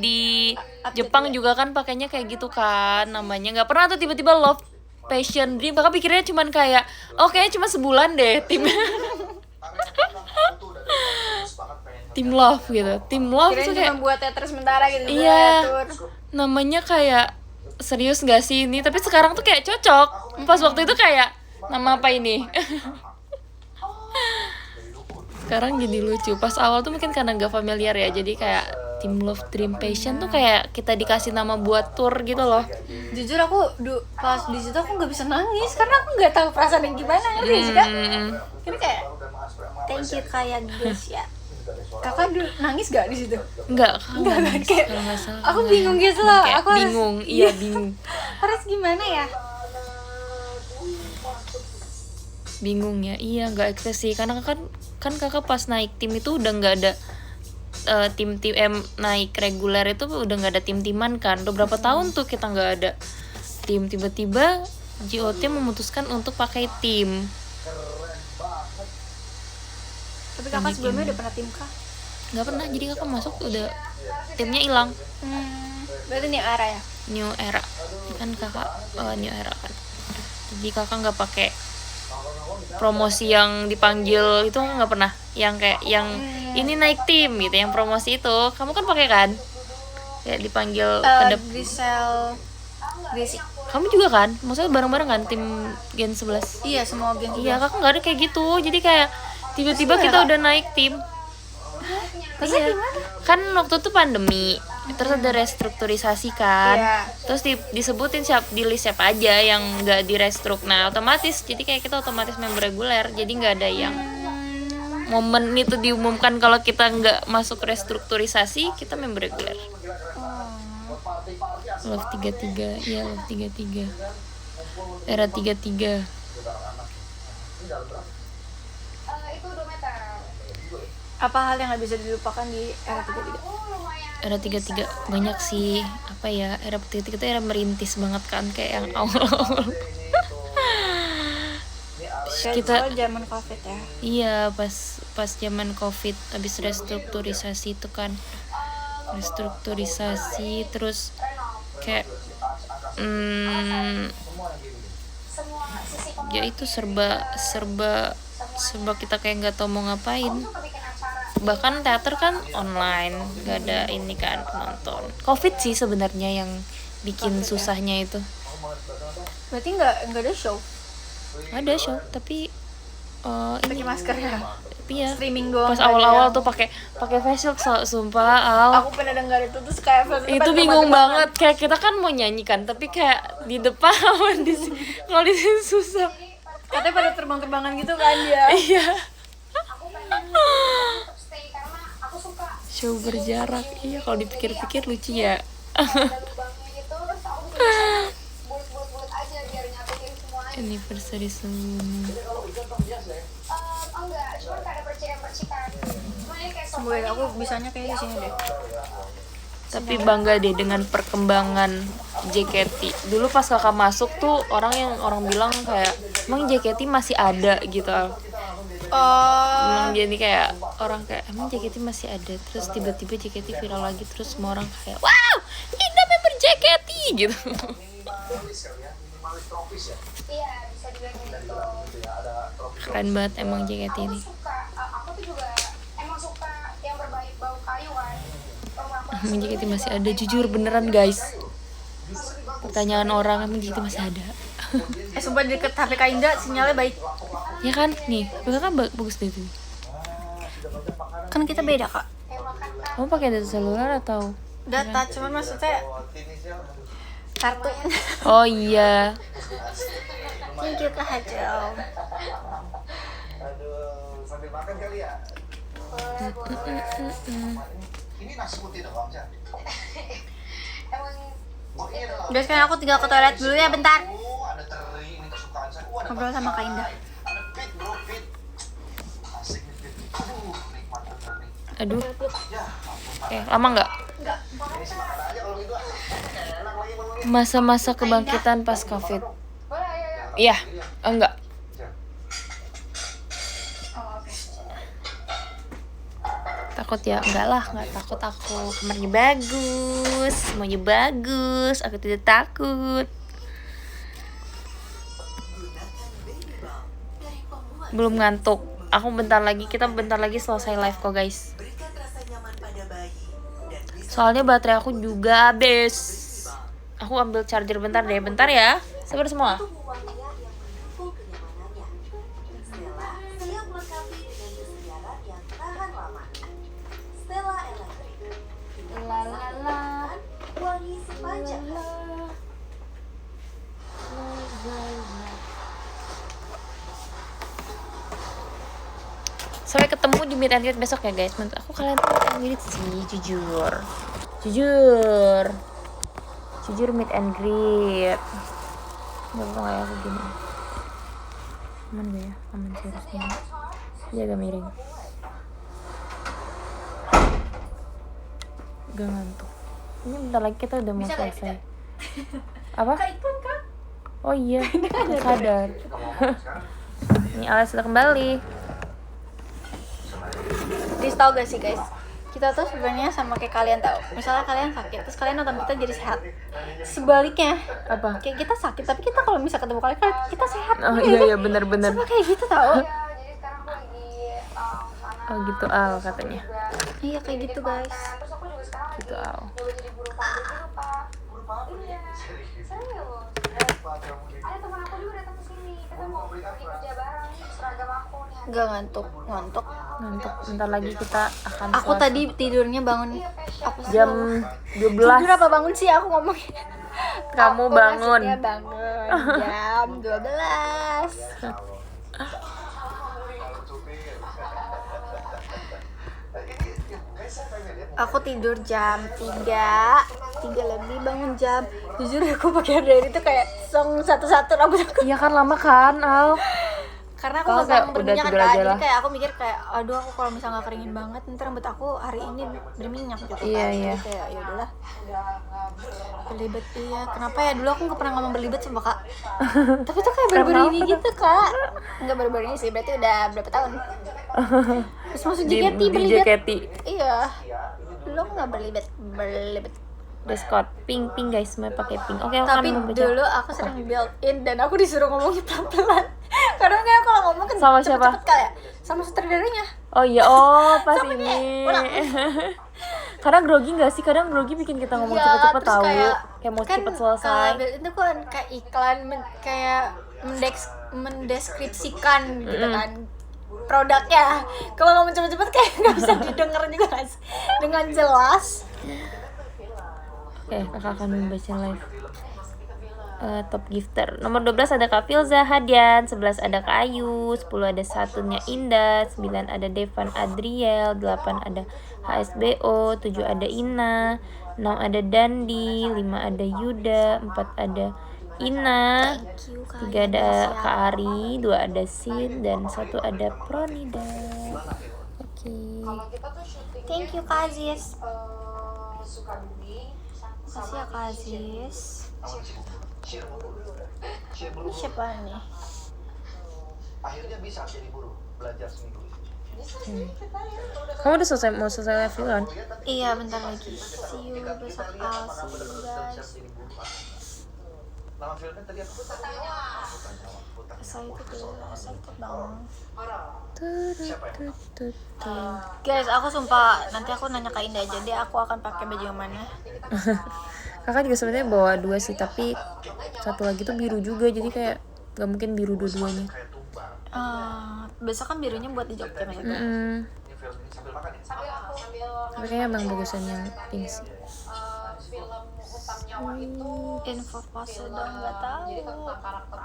di Jepang juga kan pakainya kayak gitu kan namanya. Nggak pernah tuh tiba-tiba Love, Passion, Dream. Kakak pikirnya cuman kayak kayaknya cuma sebulan deh tim tim Love gitu. Tim Love Kirain tuh cuma kayak buat teater sementara gitu. iya, Tur. namanya kayak serius gak sih ini, tapi sekarang tuh kayak cocok. Pas waktu itu kayak nama apa ini sekarang jadi lucu. Pas awal tuh mungkin karena gak familiar ya, jadi kayak Team Love, Dream, Passion tuh kayak kita dikasih nama buat tour gitu loh. Jujur aku pas di situ aku nggak bisa nangis karena aku nggak tahu perasaan yang gimana, ngerti sih Kak? Ini kayak thank you kayak guys ya. Kakak nangis gak di situ? Enggak Kan kayak kalau nggak salah aku bingung gitu loh. kayak Aku harus- bingung. Iya bingung bingung ya. Iya nggak expect sih karena kan kakak pas naik tim itu udah nggak ada tim naik reguler itu udah nggak ada tim-timan kan. Udah berapa tahun tuh kita nggak ada tim, tiba-tiba JOT memutuskan untuk pakai tim. Tapi kakak sebelumnya udah pernah tim Kak? Nggak pernah, jadi kakak masuk udah timnya hilang. Berarti nih era ya? New era kan kakak new era kan, jadi kakak nggak pakai promosi yang dipanggil itu, nggak pernah yang kayak yang ini naik tim gitu, yang promosi itu kamu kan pakai kan kayak dipanggil Grisel Grisi. kamu juga kan, maksudnya bareng-bareng kan tim Gen 11. Iya, semua geng. Iya, kakak nggak ada kayak gitu, jadi kayak tiba-tiba kita udah naik tim. Iya, kan waktu itu pandemi, terus ada restrukturisasi kan, Iya. terus disebutin di list siapa aja yang nggak direstruk, nah otomatis jadi kayak kita otomatis member reguler, jadi nggak ada yang momen itu diumumkan kalau kita nggak masuk restrukturisasi kita member reguler. Love 33, iya Love 33, era 33. Itu 2 meter. Apa hal yang nggak bisa dilupakan di era 33? Era 33 banyak sih, apa ya, era 33 itu era merintis banget kan, kayak yang awal-awal. Kita zaman Covid ya. Iya, pas zaman Covid habis restrukturisasi itu kan. Restrukturisasi terus kayak ya itu serba kita kayak nggak tahu mau ngapain. Bahkan teater kan online, nggak ada ini kan penonton. Covid sih sebenarnya yang bikin susahnya itu. Berarti nggak ada show? Ada show tapi Pakai ini masker ya? iya. Streaming doang. Pas nggak ada awal-awal yang- tuh pakai face shield, sumpah Al. Aku pernah dengar itu terus kayak Itu bingung banget, kayak kita kan mau nyanyi kan, tapi kayak di depan sama di sini, kalau di sini susah. Katanya pada terbang-terbangan gitu kan dia. Iya. Aku pengen tetap stay karena aku suka Show berjarak, iya kalau dipikir-pikir lucu ya. ada lubangnya gitu, terus aku bisa bulat-bulat aja biar nyatuin semuanya. Anniversary sebelumnya. Enggak, cuma ada percikan-percikan. Cuma ini kayak Semoga aku bisanya kayak di sini deh. Tapi bangga deh dengan perkembangan JKT. Dulu pas kakak masuk tuh orang bilang kayak emang JKT masih ada gitu. Bilang jadi kayak orang kayak emang JKT masih ada, terus tiba-tiba JKT viral lagi, terus semua orang kayak wow, Indah member JKT gitu. iya bisa dibilang gitu. Keren banget emang JKT ini. Aku tuh juga emang suka yang berbau kayu kan. Emang JKT masih ada, jujur beneran guys. Pertanyaan orang emang JKT masih ada. Sumpah deket HP Kak Indah sinyalnya baik. Ya kan nih, kan bagus deh tuh. Kan kita beda Kak. Kamu pakai data seluler atau? Data cuman maksudnya kartu. Oh iya. Thank you Kak Hajel. Aduh, sambil makan kali ya. Ini nasi putih dong, Bang. Emang Oh iya dong. Guys, kan aku tinggal ke toilet dulu ya bentar. Oh, ada teri ini kesukaan saya. ngobrol sama Kak Indah. Ada pit bro, pit. Asik nih pit. Nikmat bener nih. Aduh. Ya ampun. Lama nggak? Ini sih makan aja kalau gitu. Enak lagi ngomongnya. Masa-masa kebangkitan pas COVID. Boleh, ayo. Iya, enggak. Takut ya? Enggak lah, enggak takut aku. Kamarnya bagus, semuanya bagus. Aku tidak takut. Belum ngantuk. Kita bentar lagi selesai live kok guys. Soalnya baterai aku juga habis. Aku ambil charger bentar deh, bentar ya. Sabar semua. Siap melengkapi dengan kesegaran yang tahan lama. Stella Electric. Wangi sepanjang hari. Sampai ketemu di meet and greet besok ya guys. Menurut aku kalian tuh meet and greet sih, jujur meet and greet. Gak apa kayak aku gini. Aman gak ya? Aman sih harusnya. Dia agak miring. Gak ngantuk. Ini bentar lagi kita udah mau selesai. Apa? Oh iya, aku sadar. Ini Alia sudah kembali. Guys, tau gak sih guys, kita tuh sebenarnya sama kayak kalian tau. Misalnya kalian sakit, terus kalian nonton kita jadi sehat. Sebaliknya, Apa? kayak kita sakit, tapi kita kalau bisa ketemu kalian, kita sehat. Oh iya benar-benar. Sama kayak gitu tau. Ya, jadi sekarang aku lagi sana. Oh gitu Al katanya. Iya kayak gitu guys. Terus aku juga sekarang Gitu lagi Al. nyoba jadi buru pabrik gitu, Pak. Iya, serius. Ada teman aku juga datang ke sini. Kita mau pergi kerja bareng seragam aku nih. Gak ngantuk. Ngantuk. Bentar lagi kita akan Aku selesai. tadi tidurnya bangun apa sih? jam 12. Tidur apa bangun sih aku ngomongin? Kamu Aku bangun. maksudnya bangun jam 12. Aku tidur jam 3 lebih, bangun jam. Jujur aku pakai dari itu kayak song satu-satu rambut aku. Iya kan lama kan Al. Karena aku Kalau kayak pasang udah berminyak tidur kan, aja jadi lah. kayak aku mikir kayak aduh aku kalau misalnya nggak keringin banget ntar rambut aku hari ini berminyak gitu Iya, kan. iya. Jadi kayak ya udahlah. Berlibet iya. Kenapa ya dulu aku nggak pernah ngomong berlibet sama kak. Tapi tuh kayak baru-baru ini gitu kak. Nggak baru-baru ini sih, berarti udah berapa tahun? Terus masuk JKT di berlibet. JKT Iya. Dulu aku nggak berlibet. Discord pink guys, mau pakai pink. Oke, aku Tapi akan membaca. dulu aku sering built in dan aku disuruh ngomongnya pelan-pelan. Karena kayak kalau ngomong kan Sama siapa? cepet-cepet kayak sama sutradaranya. Oh iya, pas ini. Kadang grogi nggak sih? Kadang grogi bikin kita ngomong Iya, cepet-cepet terus tahu. kayak Mau kan cepet selesai. kalau built in itu kan kayak iklan kayak mendeskripsikan gitu kan produknya. Kalau ngomong cepet-cepet kayak nggak bisa didengar juga guys dengan jelas. Oke, kakak akan membaca live. Top gifter nomor 12 ada Kak Filza Hadian, 11 ada Kak Ayu, 10 ada satunya Indah, 9 ada Devan Adriel, 8 ada HSBO, 7 ada Ina, 6 ada Dandi, 5 ada Yuda, 4 ada Ina, 3 ada Kak Ari, 2 ada Sin, dan 1 ada Pronida. Oke. Kalau kita tuh syuting Thank you Kak Aziz. Sukabumi Makasih ya Kak Aziz. Ini siapa nih? Akhirnya bisa jadi buruh, belajar seminggu. Kamu udah mau selesai live dulu kan? Iya bentar lagi. See you besok Al. See you guys. Nama filmnya tadi apa? Saya ikut dong. Tutututut. Guys, aku sumpah nanti aku nanya Kak Indah aja deh aku akan pakai baju yang mana. Kakak juga sebenarnya bawa 2 sih, tapi satu lagi tuh biru juga, jadi kayak gak mungkin biru dua-duanya. Besok kan birunya buat di Jogja maksudnya. Mm-mm. Ini film ini sambil makan ya? Tapi kayaknya emang bagusan yang pink sih. film Utang Nyawa itu Info pose dong nggak tahu.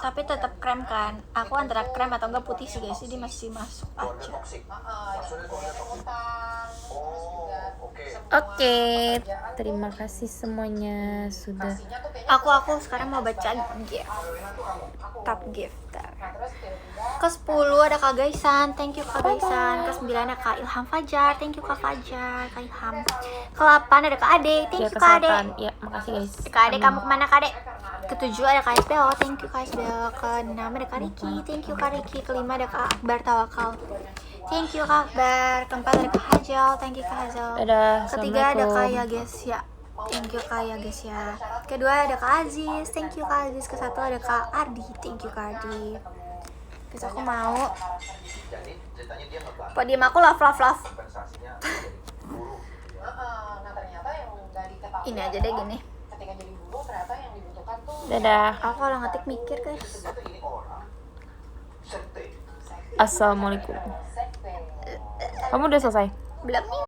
Tapi tetap krem kan? Aku antara krem atau enggak putih sih guys, jadi masih masuk aja. Toxic. Oke, terima kasih semuanya sudah. Aku sekarang mau baca gift. Top gifter. ke-10 ada Kak Gaisan, thank you Kak Gaisan. Ke-9 ada Kak Ilham Fajar, thank you Kak Fajar, Kak Ilham. Ke-8 ada Kak Ade, thank Ya you Kak Ade. kesehatan. Ya, makasih guys. Kak Ade kamu kemana Kak Ade? Ke-7 ada Kak SPO, thank you Kak SPO. Ke-6 ada Kak Riki, thank you Kak Riki. Ke-5 ada Kak Akbar Tawakal, thank you Kak Akbar. Ke-4 ada Kak Hajal, thank you Kak Hajal. Dadah. Ke-3 ada Kak Assalamualaikum. Yagesya, thank you Kak Yagesya. Kedua ada Kak Aziz, thank you Kak Aziz. Ke-1 ada Kak Ardi, thank you Kak Ardi. Terus aku mau Jadi ceritanya dia ngebantu podium aku love. kompensasinya jadi guru. Nah ternyata yang nggak diketahui Ini aja deh gini. ketika jadi guru ternyata yang dibutuhkan tuh Dadah. Aku kalau ngetik mikir guys. Ternyata ini orang sekte. Assalamualaikum. sekte. Kamu udah selesai? Belum nih